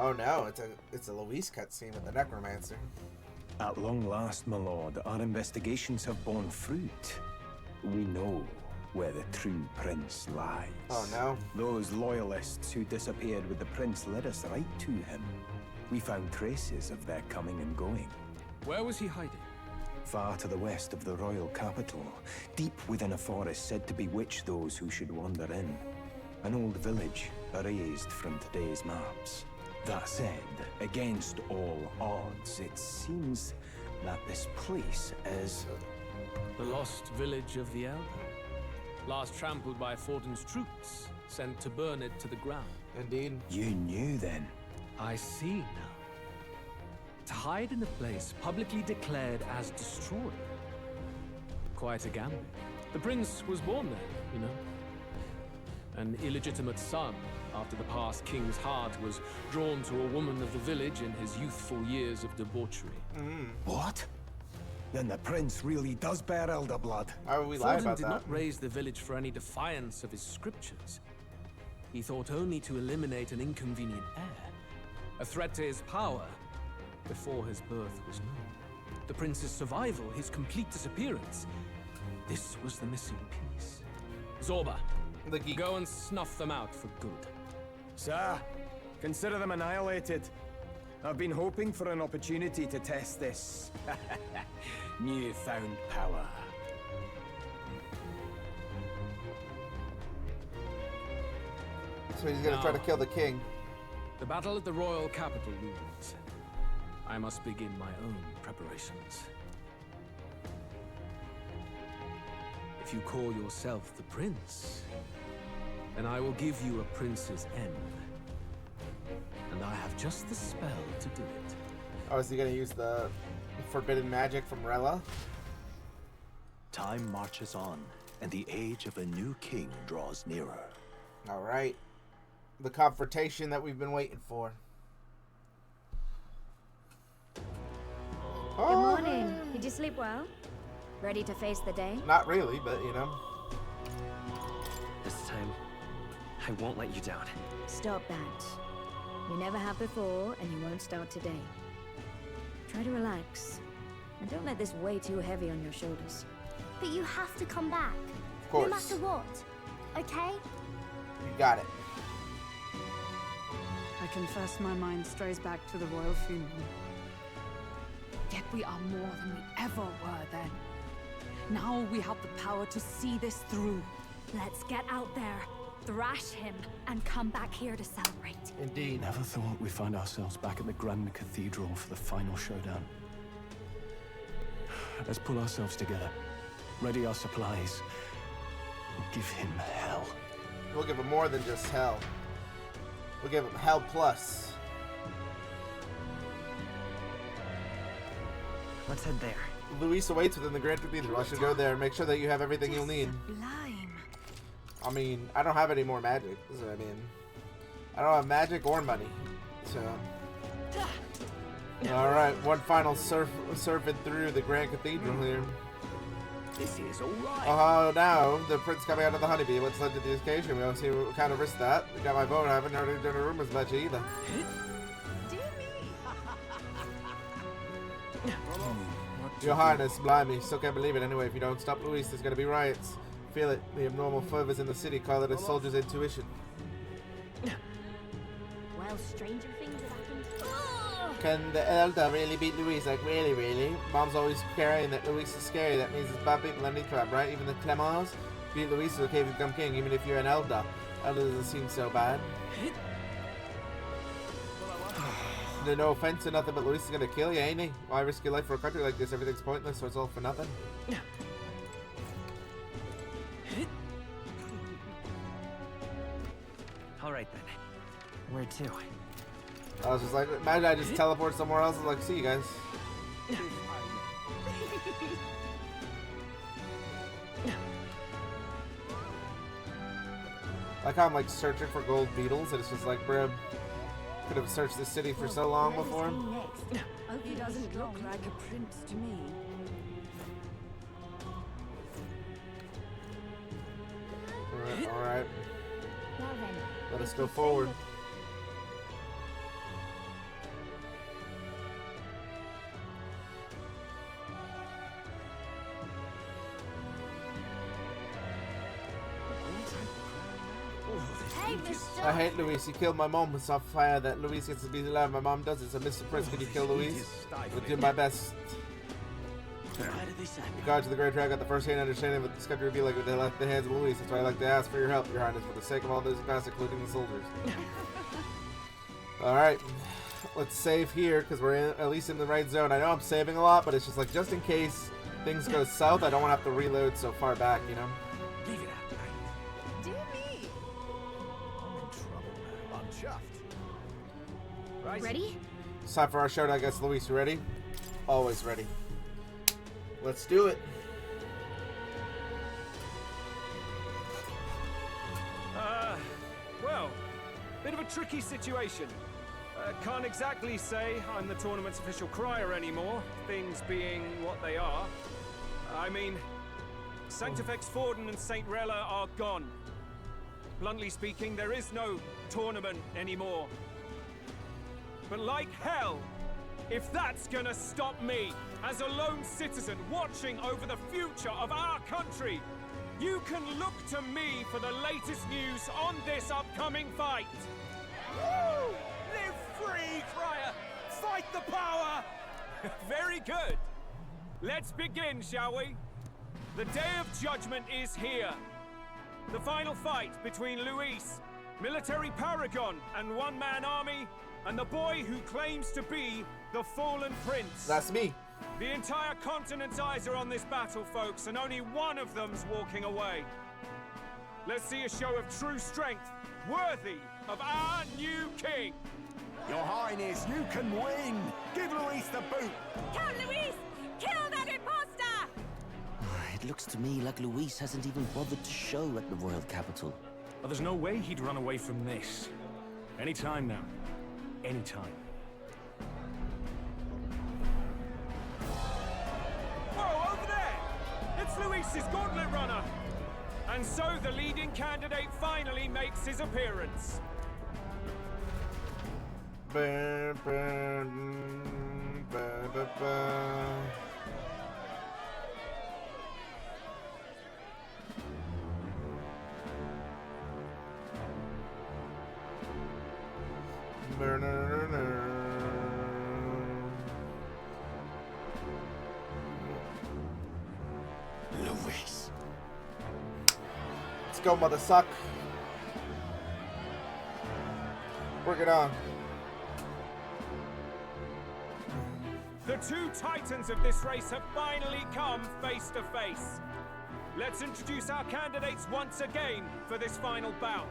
Oh no, it's a Luis cutscene with the necromancer. At long last, my lord, our investigations have borne fruit. We know where the true prince lies. Oh no. Those loyalists who disappeared with the prince led us right to him. We found traces of their coming and going. Where was he hiding? Far to the west of the royal capital, deep within a forest said to bewitch those who should wander in. An old village erased from today's maps. That said, against all odds, it seems that this place is... The lost village of the Elder. Last trampled by Fortin's troops, sent to burn it to the ground. Indeed. You knew then? I see now. To hide in a place publicly declared as destroyed. Quite a gambit. The prince was born there, you know. An illegitimate son, after the past king's heart was drawn to a woman of the village in his youthful years of debauchery. What? Then the prince really does bear elder blood. How would we lie Fortin about did that? not raise the village for any defiance of his scriptures. He thought only to eliminate an inconvenient heir, a threat to his power, before his birth was known. The prince's survival, his complete disappearance, this was the missing piece. Zorba, go and snuff them out for good. Sir, consider them annihilated. I've been hoping for an opportunity to test this newfound power. So he's gonna try to kill the king. The battle at the royal capital looms. I must begin my own preparations. If you call yourself the prince, then I will give you a prince's end. And I have just the spell to do it. Oh, is he gonna use the forbidden magic from Rella? Time marches on, and the age of a new king draws nearer. All right. The confrontation that we've been waiting for. Good morning. Did you sleep well? Ready to face the day? Not really, but you know. This time, I won't let you down. Stop that. You never have before, and you won't start today. Try to relax. And don't let this weigh too heavy on your shoulders. But you have to come back. Of course. No matter what. Okay? You got it. I confess my mind strays back to the royal funeral. Yet we are more than we ever were then. Now we have the power to see this through. Let's get out there, thrash him, and come back here to celebrate. Indeed. Never thought we'd find ourselves back at the Grand Cathedral for the final showdown. Let's pull ourselves together, ready our supplies, and give him hell. We'll give him more than just hell. We'll give him hell plus. Let's head there. Luis awaits within the Grand Cathedral. I should go there and make sure that you have everything you'll need. Sublime. I mean, I don't have any more magic. So, I mean, I don't have magic or money. So, all right, one final surfing through the Grand Cathedral here. This is all right. Oh, now the prince coming out of the honeybee. What's led to the occasion? We don't see what kind of risk that. We got my vote. I haven't heard any rumors much either. Your Highness, blimey, still can't believe it. Anyway, if you don't stop Luis, there's gonna be riots. Feel it. The abnormal fervors in the city call it a soldier's intuition. Well, stranger things have happened. Can the Elder really beat Luis? Like, really, really? Mom's always carrying that Luis is scary. That means it's bad people in any tribe, right? Even the Clemens? Beat Luis is okay if you become king, even if you're an Elder. Elder doesn't seem so bad. No offense or nothing, but Luis is gonna kill you, ain't he? Why risk your life for a country like this? Everything's pointless, so it's all for nothing. All right then. Where to? I was just like, imagine I just teleport somewhere else and like, see you guys. Like how I'm like searching for gold beetles and it's just like, bro, could have searched this city for so long before. He doesn't look like a prince to me. Alright. Well then. Let us go forward. Hey, Mr. I hate Luis. He killed my mom. It's not fair that Luis gets to be alive. My mom does it. So, Mr. Prince, can you kill Luis? I'll do my best. Regard to the Great Dragon, got the first-hand understanding of what this country would be like if they left the hands of Luis. That's why I like to ask for your help, Your Highness, for the sake of all those who pass, including the soldiers. Alright. Let's save here, because we're at least in the right zone. I know I'm saving a lot, but it's just like, just in case things go south, I don't want to have to reload so far back, you know? Leave it at night. Dear me. I'm in trouble now. I'm chuffed. Right. Ready? It's time for our showdown against Luis. You ready? Always ready. Let's do it. Well, bit of a tricky situation. Can't exactly say I'm the tournament's official crier anymore, things being what they are. I mean, Sanctifex Forden and St. Rella are gone. Bluntly speaking, there is no tournament anymore. But like hell, if that's gonna stop me, as a lone citizen watching over the future of our country, you can look to me for the latest news on this upcoming fight. free, Crier! Fight the power! Very good. Let's begin, shall we? The Day of Judgment is here. The final fight between Luis, military paragon and one-man army, and the boy who claims to be the fallen prince. That's me. The entire continent's eyes are on this battle, folks, and only one of them's walking away. Let's see a show of true strength, worthy of our new king. Your Highness, you can win! Give Luis the boot! Count Luis! Kill that imposter! It looks to me like Luis hasn't even bothered to show at the royal capital. Well, there's no way he'd run away from this. Any time now. Any time. Whoa, over there! It's Luis's gauntlet runner! And so the leading candidate finally makes his appearance. Luis. Let's go, mother suck. Bring it on. The two titans of this race have finally come face to face. Let's introduce our candidates once again for this final bout.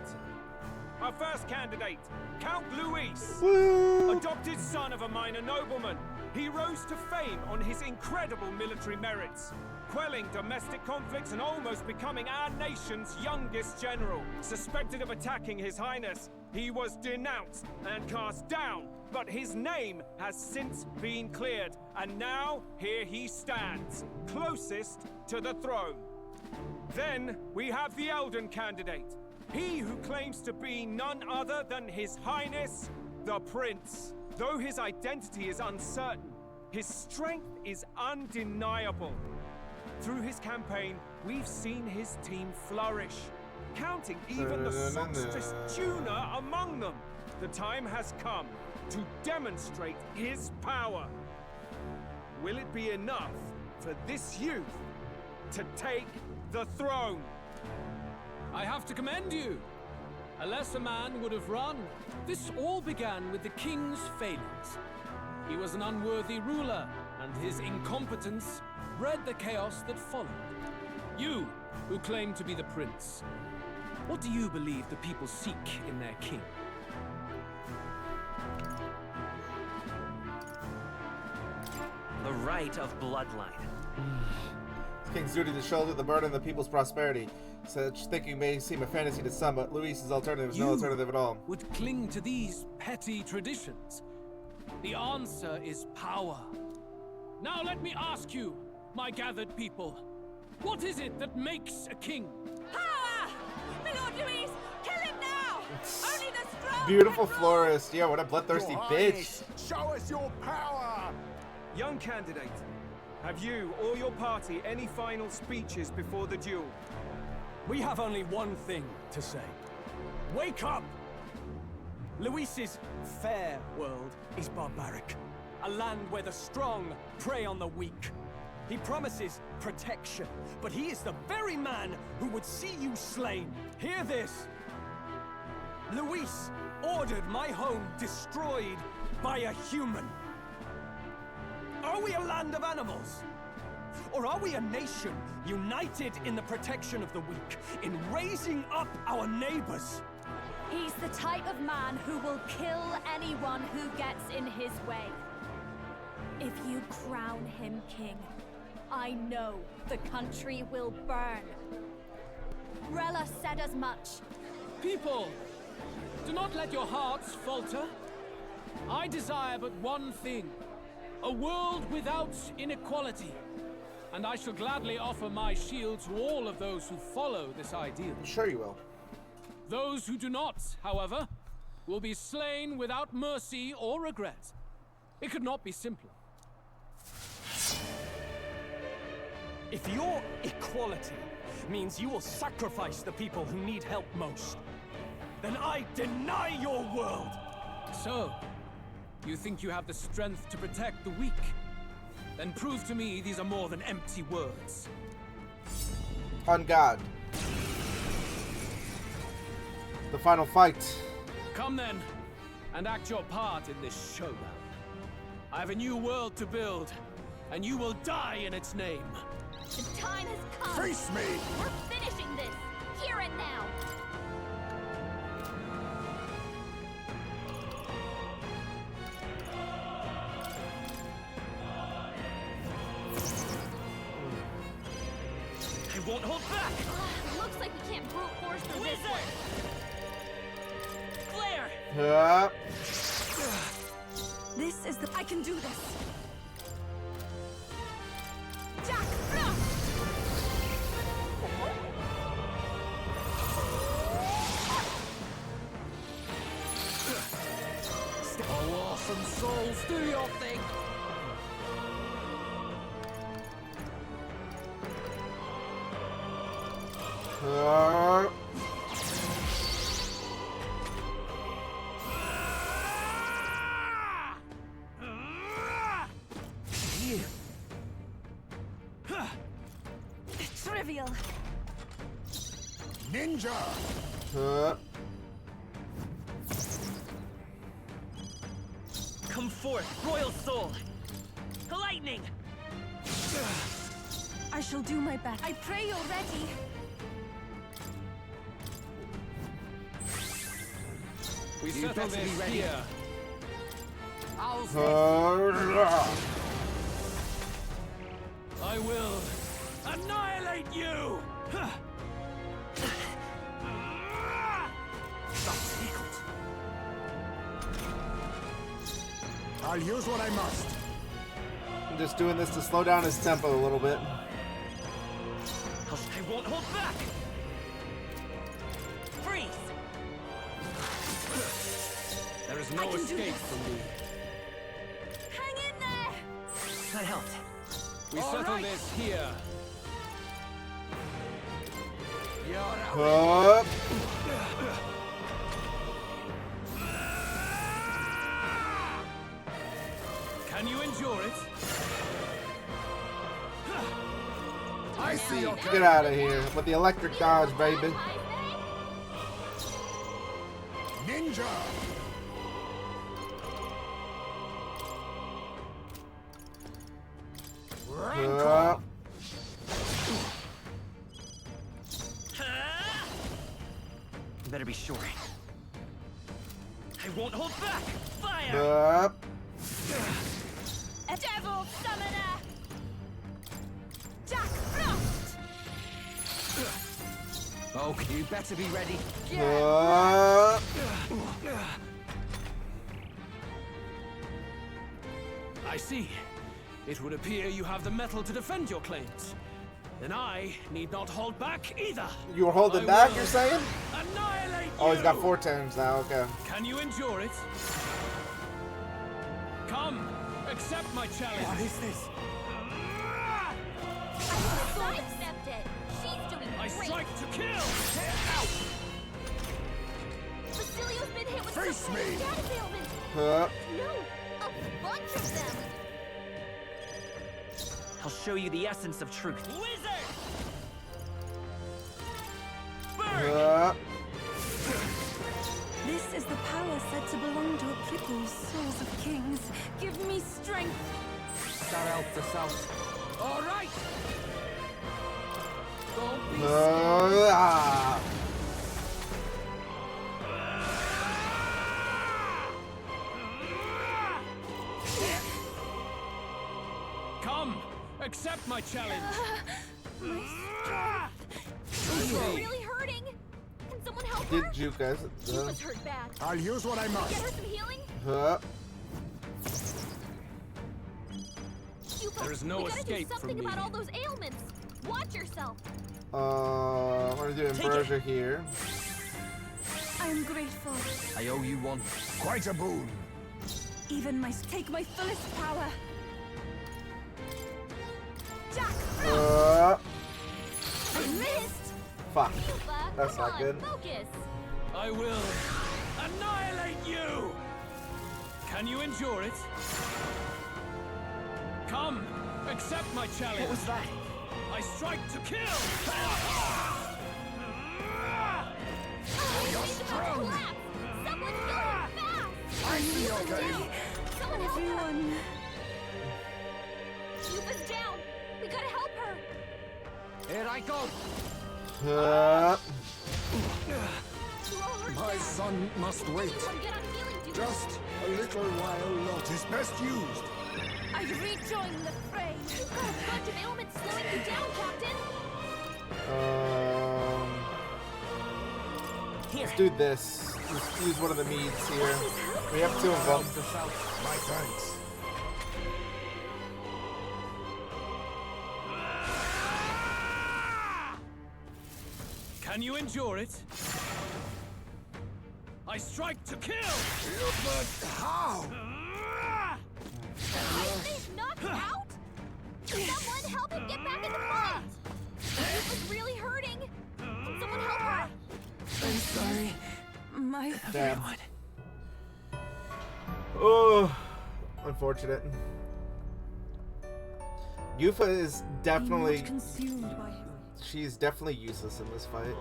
Our first candidate, Count Luis. Adopted son of a minor nobleman, he rose to fame on his incredible military merits, quelling domestic conflicts and almost becoming our nation's youngest general. Suspected of attacking His Highness, he was denounced and cast down, but his name has since been cleared, and now here he stands, closest to the throne. Then we have the Elden candidate, he who claims to be none other than His Highness, the Prince. Though his identity is uncertain, his strength is undeniable. Through his campaign, we've seen his team flourish, counting even the songstress tuner among them. The time has come to demonstrate his power. Will it be enough for this youth to take the throne? I have to commend you. A lesser man would have run. This all began with the king's failings. He was an unworthy ruler, and his incompetence bred the chaos that followed. You, who claim to be the prince, what do you believe the people seek in their king? The right of bloodline. It's King's duty to shoulder the burden of the people's prosperity. Such thinking may seem a fantasy to some, but Luis's alternative is no alternative at all. Would cling to these petty traditions. The answer is power. Now let me ask you, my gathered people, what is it that makes a king? Power! My Lord Luis, kill him now! Only the strong. Beautiful florist. Yeah, what a bloodthirsty bitch. Show us your power! Young candidate, have you or your party any final speeches before the duel? We have only one thing to say. Wake up! Luis's fair world is barbaric. A land where the strong prey on the weak. He promises protection, but he is the very man who would see you slain. Hear this. Luis ordered my home destroyed by a human. Are we a land of animals? Or are we a nation united in the protection of the weak, in raising up our neighbors? He's the type of man who will kill anyone who gets in his way. If you crown him king, I know the country will burn. Rella said as much. People, do not let your hearts falter. I desire but one thing, a world without inequality. And I shall gladly offer my shield to all of those who follow this ideal. Sure you will. Those who do not, however, will be slain without mercy or regret. It could not be simpler. If your equality means you will sacrifice the people who need help most, then I deny your world! So, You think you have the strength to protect the weak? Then prove to me these are more than empty words. On God. The final fight. Come then, and act your part in this showdown. I have a new world to build, and you will die in its name. The time has come. Face me! We're finishing this, here and now. I won't hold back! Looks like we can't brute force through this one. Flare! This is the... I can do this. Jack, no! Oh, awesome souls, do your thing! Trivial. Ninja! Come forth, royal soul! Lightning! I shall do my best. I pray you're ready. We You settle better be this ready. here. I will annihilate you! I'll use what I must. I'm just doing this to slow down his tempo a little bit. I won't hold back! Freeze! There is no escape from me. Hang in there! That helped. We All settle right. this here. Can you endure it? I see your Get out of here with the electric dodge, baby. Ninja! Better be sure. I won't hold back! Fire! A devil summoner! Jack Frost! Oh, you better be ready. I see. It would appear you have the metal to defend your claims. Then I need not hold back either. You were holding I back, will you're saying? Annihilate Oh, he's got you! 4 turns now, okay. Can you endure it? Come, accept my challenge. What is this? I accept it. She's doing I great. strike to kill. Basilio's been hit with Face some kind me. of status ailment. Huh? No, a bunch of them. I'll show you the essence of truth. Wizard! Burn! This is the power said to belong to a crippled souls of kings. Give me strength. Star help us out. All right. Don't be Come, accept my challenge. She's really hurting. Can someone help Did her? juke us. She was hurt bad. I'll use what I Get must. her some healing? There is no we gotta escape do from something me. about all those ailments. Watch yourself. I'm gonna do Ambrosia here. I am grateful. I owe you one. Quite a boon. Even take my fullest power. Jack, I missed. Fuck. Yuba, That's come not on, good. Focus. I will annihilate you. Can you endure it? Come, accept my challenge. What was that? I strike to kill. You're strong. Someone kill him fast. I see your game. Someone help her. Everyone. Yuba's down. We gotta help her. Here I go. My son must wait. Everyone get on healing duty. Just a little while longer. Tis best used. I rejoin the fray. You've got a bunch of ailments slowing you down, Captain. Let's do this. Let's use one of the meads here. We have 2 of them. My thanks. Can you endure it? I strike to kill. But how? He's knocked out? Someone help him get back in the fight! Yuba's really hurting. Can someone help her? I'm sorry. My Damn. foot. Oh, unfortunate. Yufa is definitely... Not consumed by him. She's definitely useless in this fight.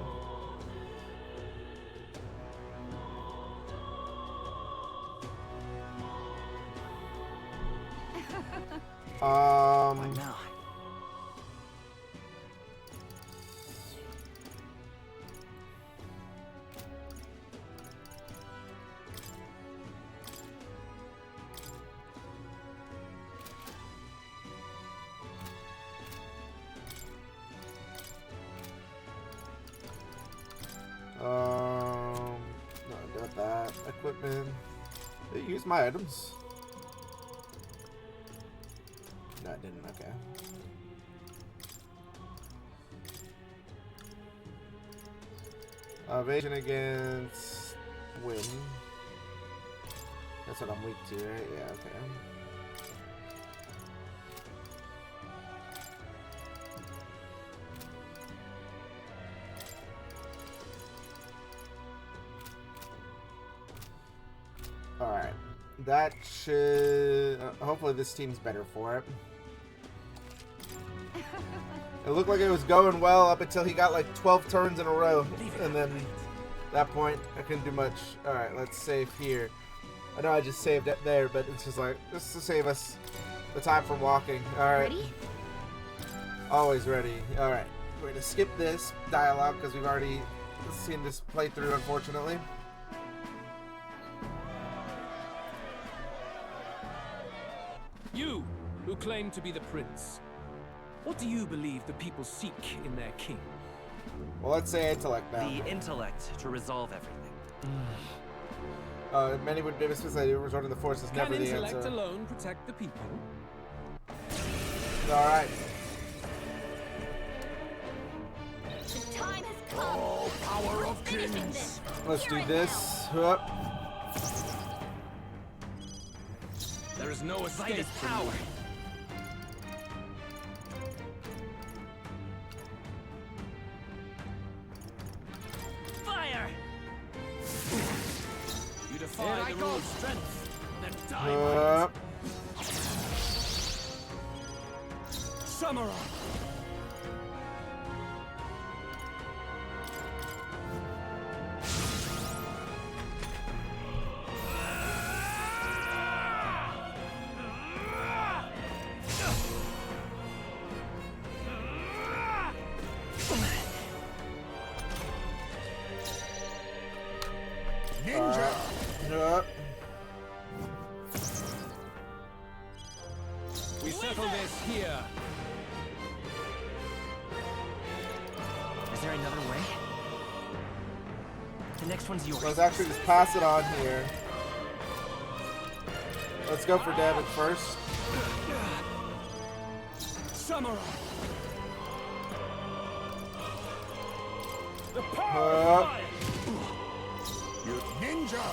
What now? No, got that. Equipment. Did you use my items? No, I didn't. Okay. Evasion against wind. That's what I'm weak to, right? Yeah, okay. Alright. That should... hopefully this team's better for it. It looked like it was going well up until he got like 12 turns in a row. And then at that point, I couldn't do much. Alright, let's save here. I know I just saved it there, but it's just like, just to save us the time from walking. Alright. Ready? Always ready. Alright. We're going to skip this dialogue because we've already seen this playthrough, unfortunately. You, who claim to be the prince, what do you believe the people seek in their king? Well, let's say intellect now. The intellect to resolve everything. Many would dismiss that resorting to the force is Can never the intellect answer. alone protect the people? Alright. The time has come. Oh, power of Finishing kings. this. Let's do Here this. Hup. There is no Fight escape is from power. you. Fire! You Here defy I the go. rule of strength, then die Hup. Samurai! Ninja. Hup. We settle this here. Is there another way? The next one's yours. Let's actually just pass it on here. Let's go for damage first. Samurai! The power of Hup. fire! You ninja.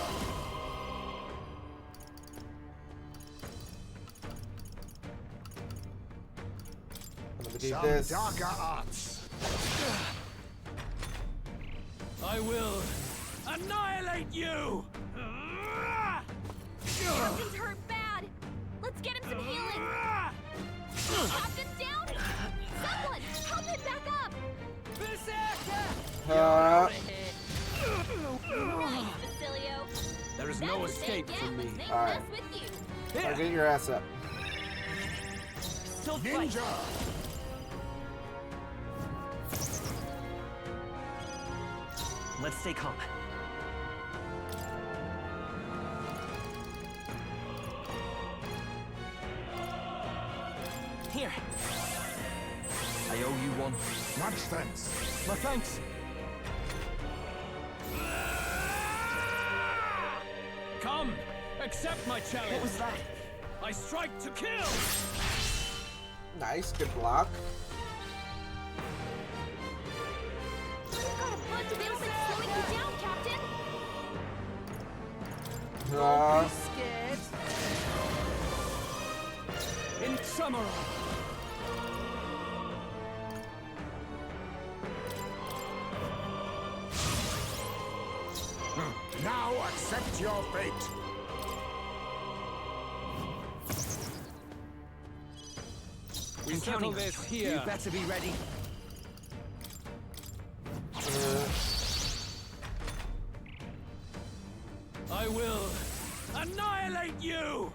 I'm gonna do Some this. darker arts. I will annihilate you! Captain's hurt bad. Let's get him some healing. Captain's down. Someone, help him back up. Nice, Basilio. There is no escape from me. All right. Now get your ass up. Ninja! Let's stay calm. Here. I owe you one. Much thanks. My thanks. Come, accept my challenge. What was that? I strike to kill. Nice, good block. You've got a bunch of ailments slowing you down, Captain. Don't be scared. In Summer. Now accept your fate. We settle this here. You better be ready. I will annihilate you!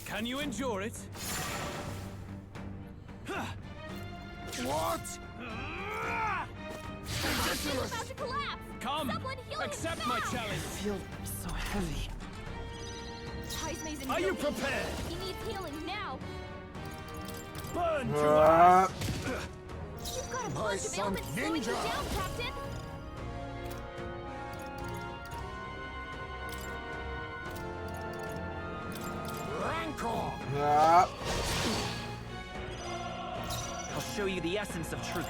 Can you endure it? What? Captain's about to collapse. Come, Someone heal him accept now. my challenge. I feel so heavy. Heismay's in Are you real danger. prepared? He needs healing now. Burn to Uh, us! You've got a My bunch of son ailments slowing you Ninja. down, Captain. Rancor. I'll show you the essence of truth.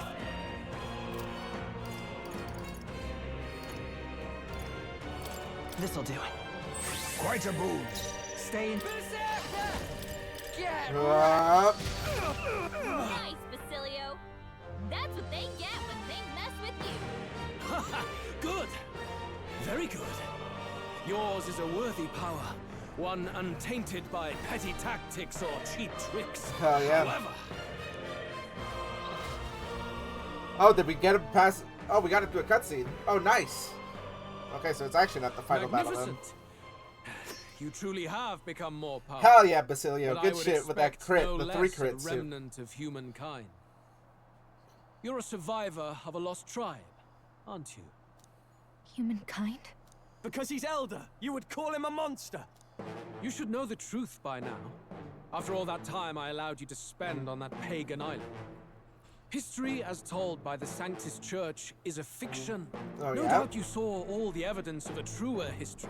This'll do it. Quite a boon. Stay in. Uh, Nice, Basilio. That's what they get when they mess with you. Good. Very good. Yours is a worthy power. One untainted by petty tactics or cheap tricks. Hell yeah. However, oh, did we get him past? Oh, we got him to a cutscene. Oh, nice. Okay, so it's actually not the final battle then. magnificent. You truly have become more powerful. Hell yeah, Basilio. But I Good would shit with that expect crit, no the 3 less crits a too. remnant of humankind. You're a survivor of a lost tribe, aren't you? Humankind? Because he's elder, you would call him a monster. You should know the truth by now. After all that time I allowed you to spend on that pagan island. History as told by the Sanctus Church is a fiction. Oh, No yeah? doubt you saw all the evidence of a truer history.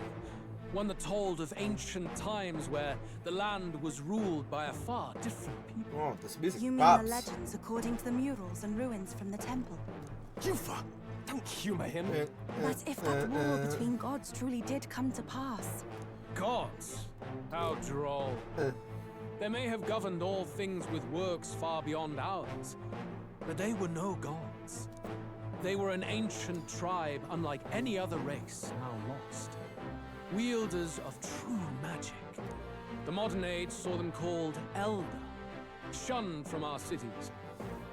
One that told of ancient times where the land was ruled by a far different people. Oh, this music You mean pops. the legends according to the murals and ruins from the temple? Yufa, don't humor him. But if that war between gods truly did come to pass, Gods? How droll. They may have governed all things with works far beyond ours, but they were no gods. They were an ancient tribe unlike any other race now lost. Wielders of true magic. The modern age saw them called Elder, shunned from our cities.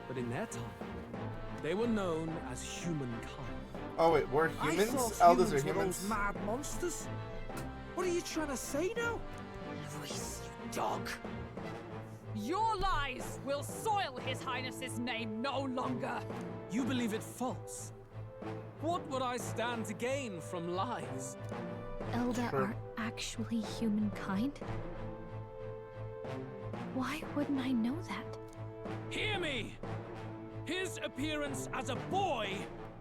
But in their time, they were known as humankind. Oh wait, we're humans? Elders are humans? Those mad monsters. What are you trying to say now? Luis, you dog. Your lies will soil His Highness's name no longer. You believe it false? What would I stand to gain from lies? Elda are actually humankind? Why wouldn't I know that? Hear me! His appearance as a boy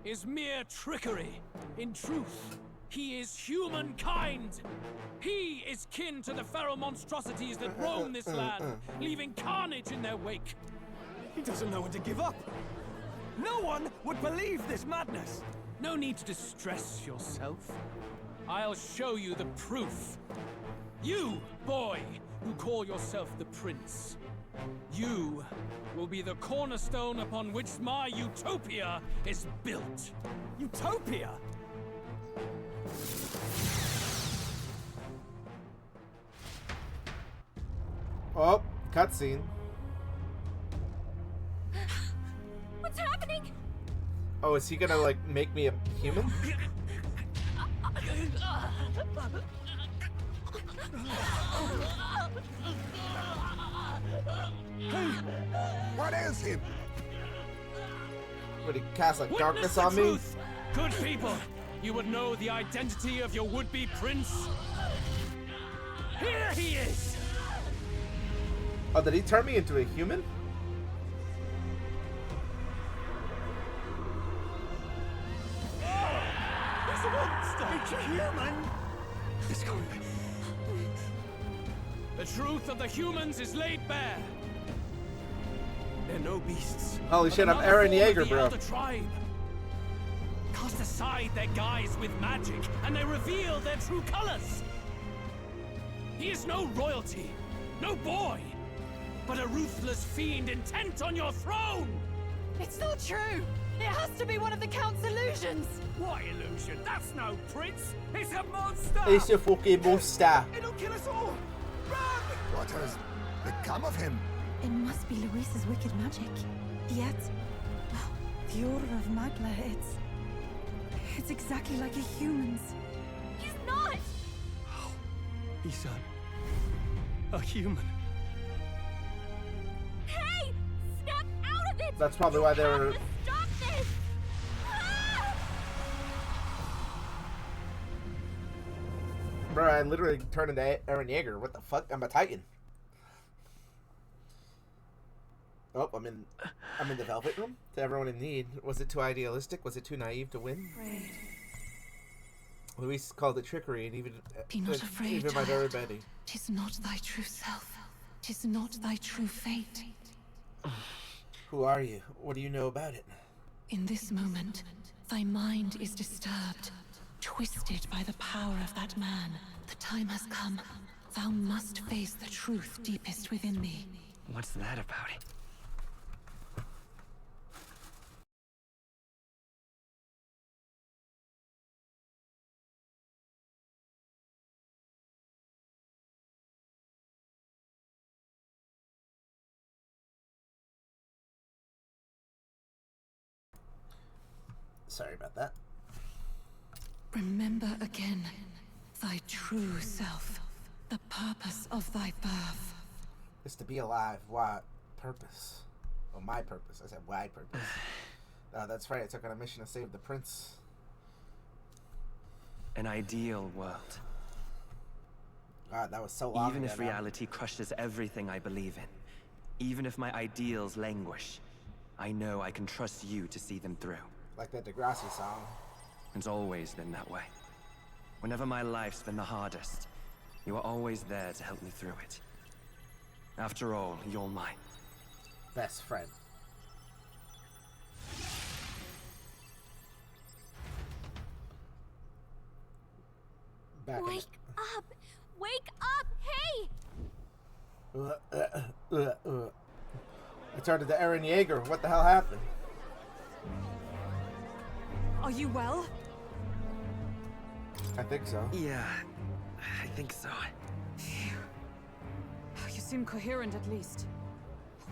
is mere trickery. In truth, he is humankind. He is kin to the feral monstrosities that roam this land, leaving carnage in their wake. He doesn't know when to give up. No one would believe this madness. No need to distress yourself. I'll show you the proof. You, boy, who call yourself the prince. You will be the cornerstone upon which my utopia is built. Utopia? Oh, cutscene. What's happening? Oh, is he gonna like make me a human? Hey, what ails him? Would he cast like darkness Witness the on me? truth. Good people, you would know the identity of your would-be prince. Here he is. Oh, did he turn me into a human? He's a monster. It's a human. It's gone. The truth of the humans is laid bare. They're no beasts. Holy but shit, I'm another Eren form of Yeager, the bro. elder tribe. Cast aside their guise with magic, and they reveal their true colors. He is no royalty, no boy, but a ruthless fiend intent on your throne. It's not true! It has to be one of the Count's illusions! What illusion? That's no prince. It's a monster. It's a fucking monster. It'll kill us all. What has become of him? It must be Luis's wicked magic. Yet, the Order of Magla, it's exactly like a human's. He's not! He's a human. Hey! Snap out of it! That's probably why they were. Stop this! Bro, I literally turned into Eren Yeager. What the fuck? I'm a Titan. Oh, I'm in the Velvet Room. To everyone in need. Was it too idealistic? Was it too naive to win? Afraid. Luis called it trickery, and even Be not afraid, even my very child. Betty. 'Tis not thy true self. 'Tis not thy true fate. Who are you? What do you know about it? In this moment, thy mind is disturbed, twisted by the power of that man. The time has come. Thou must face the truth deepest within thee. What's that about? Sorry about that. Remember again thy true self, the purpose of thy birth. It's to be alive. Why? Purpose. Well, my purpose. I said why purpose. That's right. I took on a mission to save the prince. An ideal world. God, that was so long Even ago if now. reality crushes everything I believe in, even if my ideals languish, I know I can trust you to see them through. Like that Degrassi song. It's always been that way. Whenever my life's been the hardest, you are always there to help me through it. After all, you're my best friend. Back in Wake up! Wake up! Hey! I turned into Eren Yeager. What the hell happened? Are you well? I think so. Yeah, I think so. You seem coherent at least.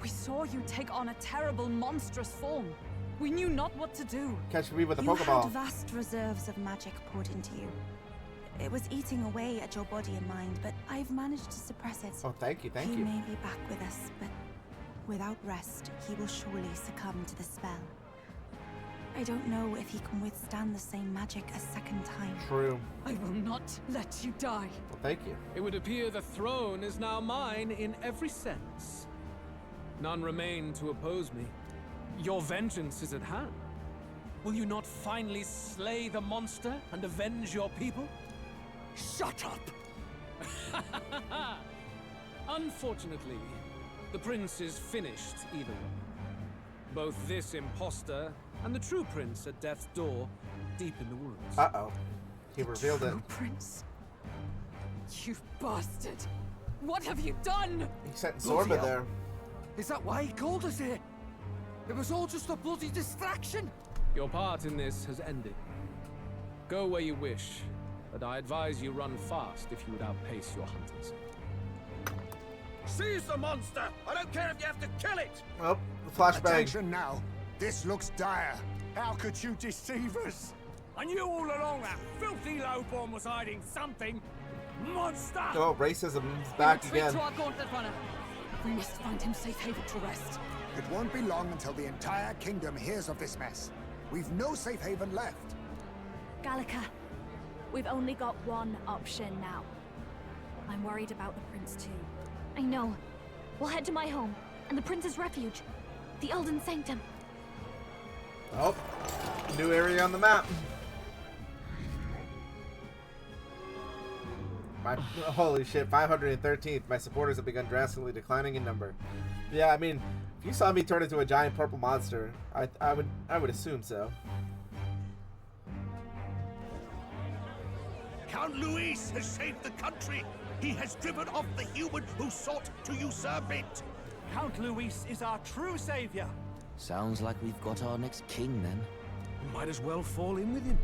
We saw you take on a terrible, monstrous form. We knew not what to do. Catch me with a You Pokeball. had vast reserves of magic poured into you. It was eating away at your body and mind, but I've managed to suppress it. Oh, thank you, thank He you. may be back with us, but without rest, he will surely succumb to the spell. I don't know if he can withstand the same magic a second time. True. I will not let you die. Well, thank you. It would appear the throne is now mine in every sense. None remain to oppose me. Your vengeance is at hand. Will you not finally slay the monster and avenge your people? Shut up! Unfortunately, the prince is finished either way. Both this imposter and the true prince at death's door, deep in the woods. Uh-oh. He revealed it. Prince? You bastard! What have you done? He sent Zorba there. Is that why he called us here? It was all just a bloody distraction. Your part in this has ended. Go where you wish, but I advise you run fast if you would outpace your hunters. Seize the monster! I don't care if you have to kill it! Oh, the flashbang. Attention now. This looks dire. How could you deceive us? I knew all along that filthy lowborn was hiding something. Monster! Oh, racism's back Retreat again. to our gauntlet runner. We must find him safe haven to rest. It won't be long until the entire kingdom hears of this mess. We've no safe haven left. Gallica, we've only got one option now. I'm worried about the prince too. I know. We'll head to my home and the prince's refuge, the Elden Sanctum. Oh, new area on the map. Holy shit, 513th. My supporters have begun drastically declining in number. Yeah, I mean, if you saw me turn into a giant purple monster, I would assume so. Count Luis has saved the country. He has driven off the human who sought to usurp it. Count Luis is our true savior. Sounds like we've got our next king then. Might as well fall in with him.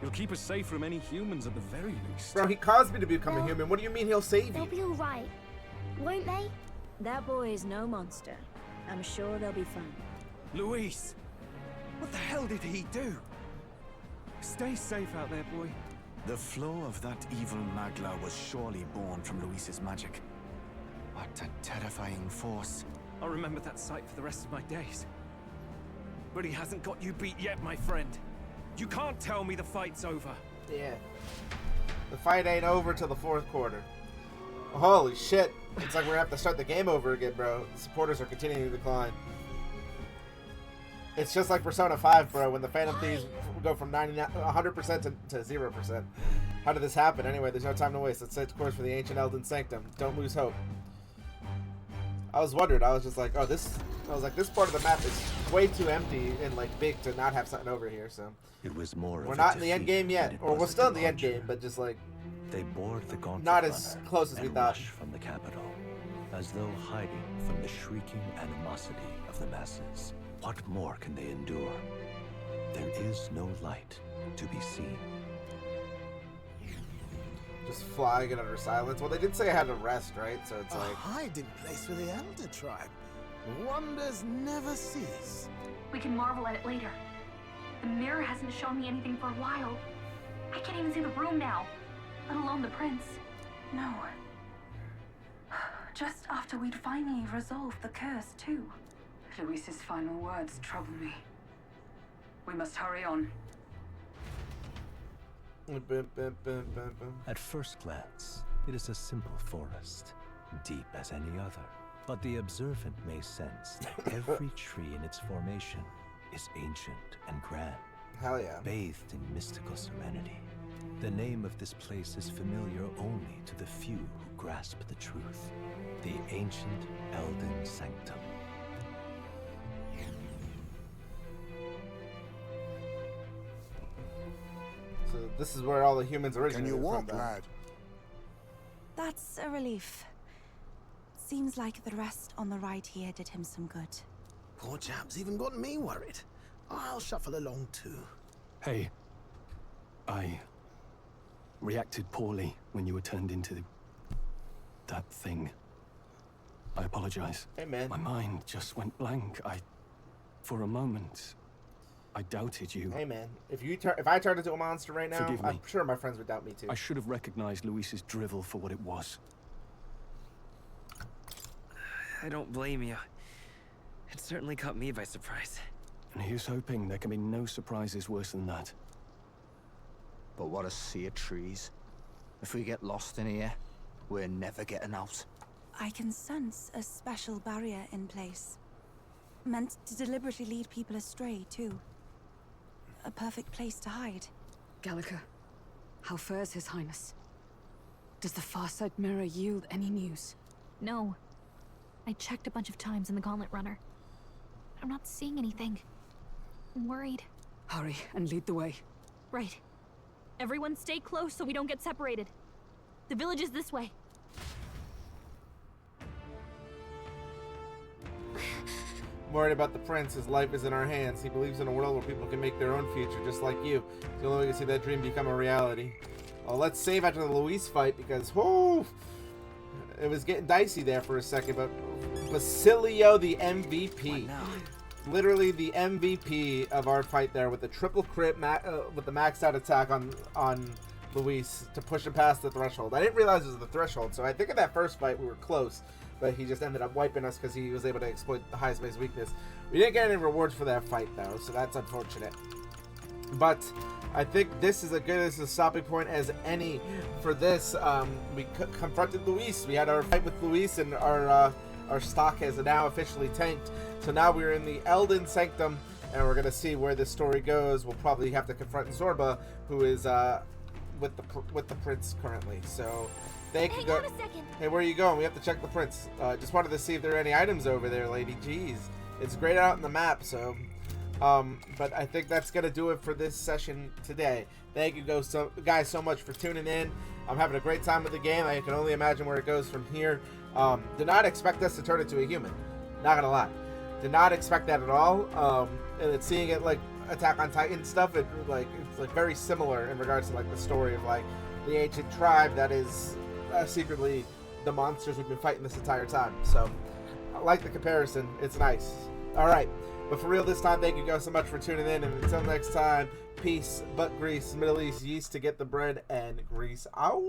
He'll keep us safe from any humans at the very least. Bro, he caused me to become a human. What do you mean he'll save They'll you? be all right, won't they? That boy is no monster. I'm sure they'll be fine. Luis! What the hell did he do? Stay safe out there, boy. The flow of that evil Magla was surely born from Luis's magic. What a terrifying force. I'll remember that sight for the rest of my days. But he hasn't got you beat yet, my friend. You can't tell me the fight's over. Yeah. The fight ain't over till the 4th quarter. Holy shit. It's like we're gonna have to start the game over again, bro. The supporters are continuing to decline. It's just like Persona 5, bro, when the Phantom Thieves go from 100% to 0%. How did this happen? Anyway, there's no time to waste. Let's set the course for the ancient Elden Sanctum. Don't lose hope. I was wondering. I was just like, oh, this... I was like, this part of the map is way too empty and, like, big to not have something over here, so... It was more We're of not a in the end defeat game yet. than it Or was we're a still in the end departure. game, but just, like... They board the gauntlet not as runner close as we and thought. rush from the capital, as though hiding from the shrieking animosity of the masses. What more can they endure? There is no light to be seen. Just flying it under silence. Well, they did say I had to rest, right? So it's A like... hiding place for the Elder Tribe. Wonders never cease. We can marvel at it later. The mirror hasn't shown me anything for a while. I can't even see the room now, let alone the prince. No. Just after we'd finally resolved the curse, too. Luis's final words trouble me. We must hurry on. At first glance, it is a simple forest, deep as any other. But the observant may sense that every tree in its formation is ancient and grand. Hell yeah. Bathed in mystical serenity. The name of this place is familiar only to the few who grasp the truth. The ancient Elden Sanctum. So this is where all the humans originated Can you walk, from, lad? That's a relief. Seems like the rest on the ride here did him some good. Poor chap's even got me worried. I'll shuffle along too. Hey. I reacted poorly when you were turned into that thing. I apologize. Hey, man. My mind just went blank. For a moment, I doubted you. Hey, man. If I turned into a monster right now, Forgive me. I'm sure my friends would doubt me too. I should have recognized Luis's drivel for what it was. I don't blame you. It certainly caught me by surprise. And here's hoping there can be no surprises worse than that. But what a sea of trees. If we get lost in here, we're never getting out. I can sense a special barrier in place. Meant to deliberately lead people astray, too. A perfect place to hide. Gallica, how fares His Highness? Does the Farside Mirror yield any news? No. I checked a bunch of times in the Gauntlet Runner. I'm not seeing anything. I'm worried. Hurry and lead the way. Right. Everyone stay close so we don't get separated. The village is this way. I'm worried about the prince. His life is in our hands. He believes in a world where people can make their own future, just like you. It's the only way to see that dream become a reality. Well, let's save after the Luis fight because, whoo! It was getting dicey there for a second, but Basilio, the MVP. Literally the MVP of our fight there with the triple crit, with the maxed out attack on Luis to push him past the threshold. I didn't realize it was the threshold, so I think in that first fight we were close, but he just ended up wiping us because he was able to exploit the highest base weakness. We didn't get any rewards for that fight though, so that's unfortunate. But I think this is as good as a stopping point as any for this. We confronted Luis. We had our fight with Luis, and our stock has now officially tanked. So now we're in the Elden Sanctum, and we're gonna see where this story goes. We'll probably have to confront Zorba, who is with the prince currently. So they can go. Hey, where are you going? We have to check the prince. Just wanted to see if there are any items over there, lady. Jeez, it's grayed out on the map, so. But I think that's gonna do it for this session today. Thank you guys so much for tuning in. I'm having a great time with the game. I can only imagine where it goes from here. Did not expect us to turn into a human. Not gonna lie, did not expect that at all. And it's seeing it like Attack on Titan stuff. It's like very similar in regards to like the story of like the ancient tribe that is secretly the monsters we've been fighting this entire time. So I like the comparison. It's nice. All right. But for real this time, thank you guys so much for tuning in. And until next time, peace, butt grease, Middle East yeast to get the bread, and grease out.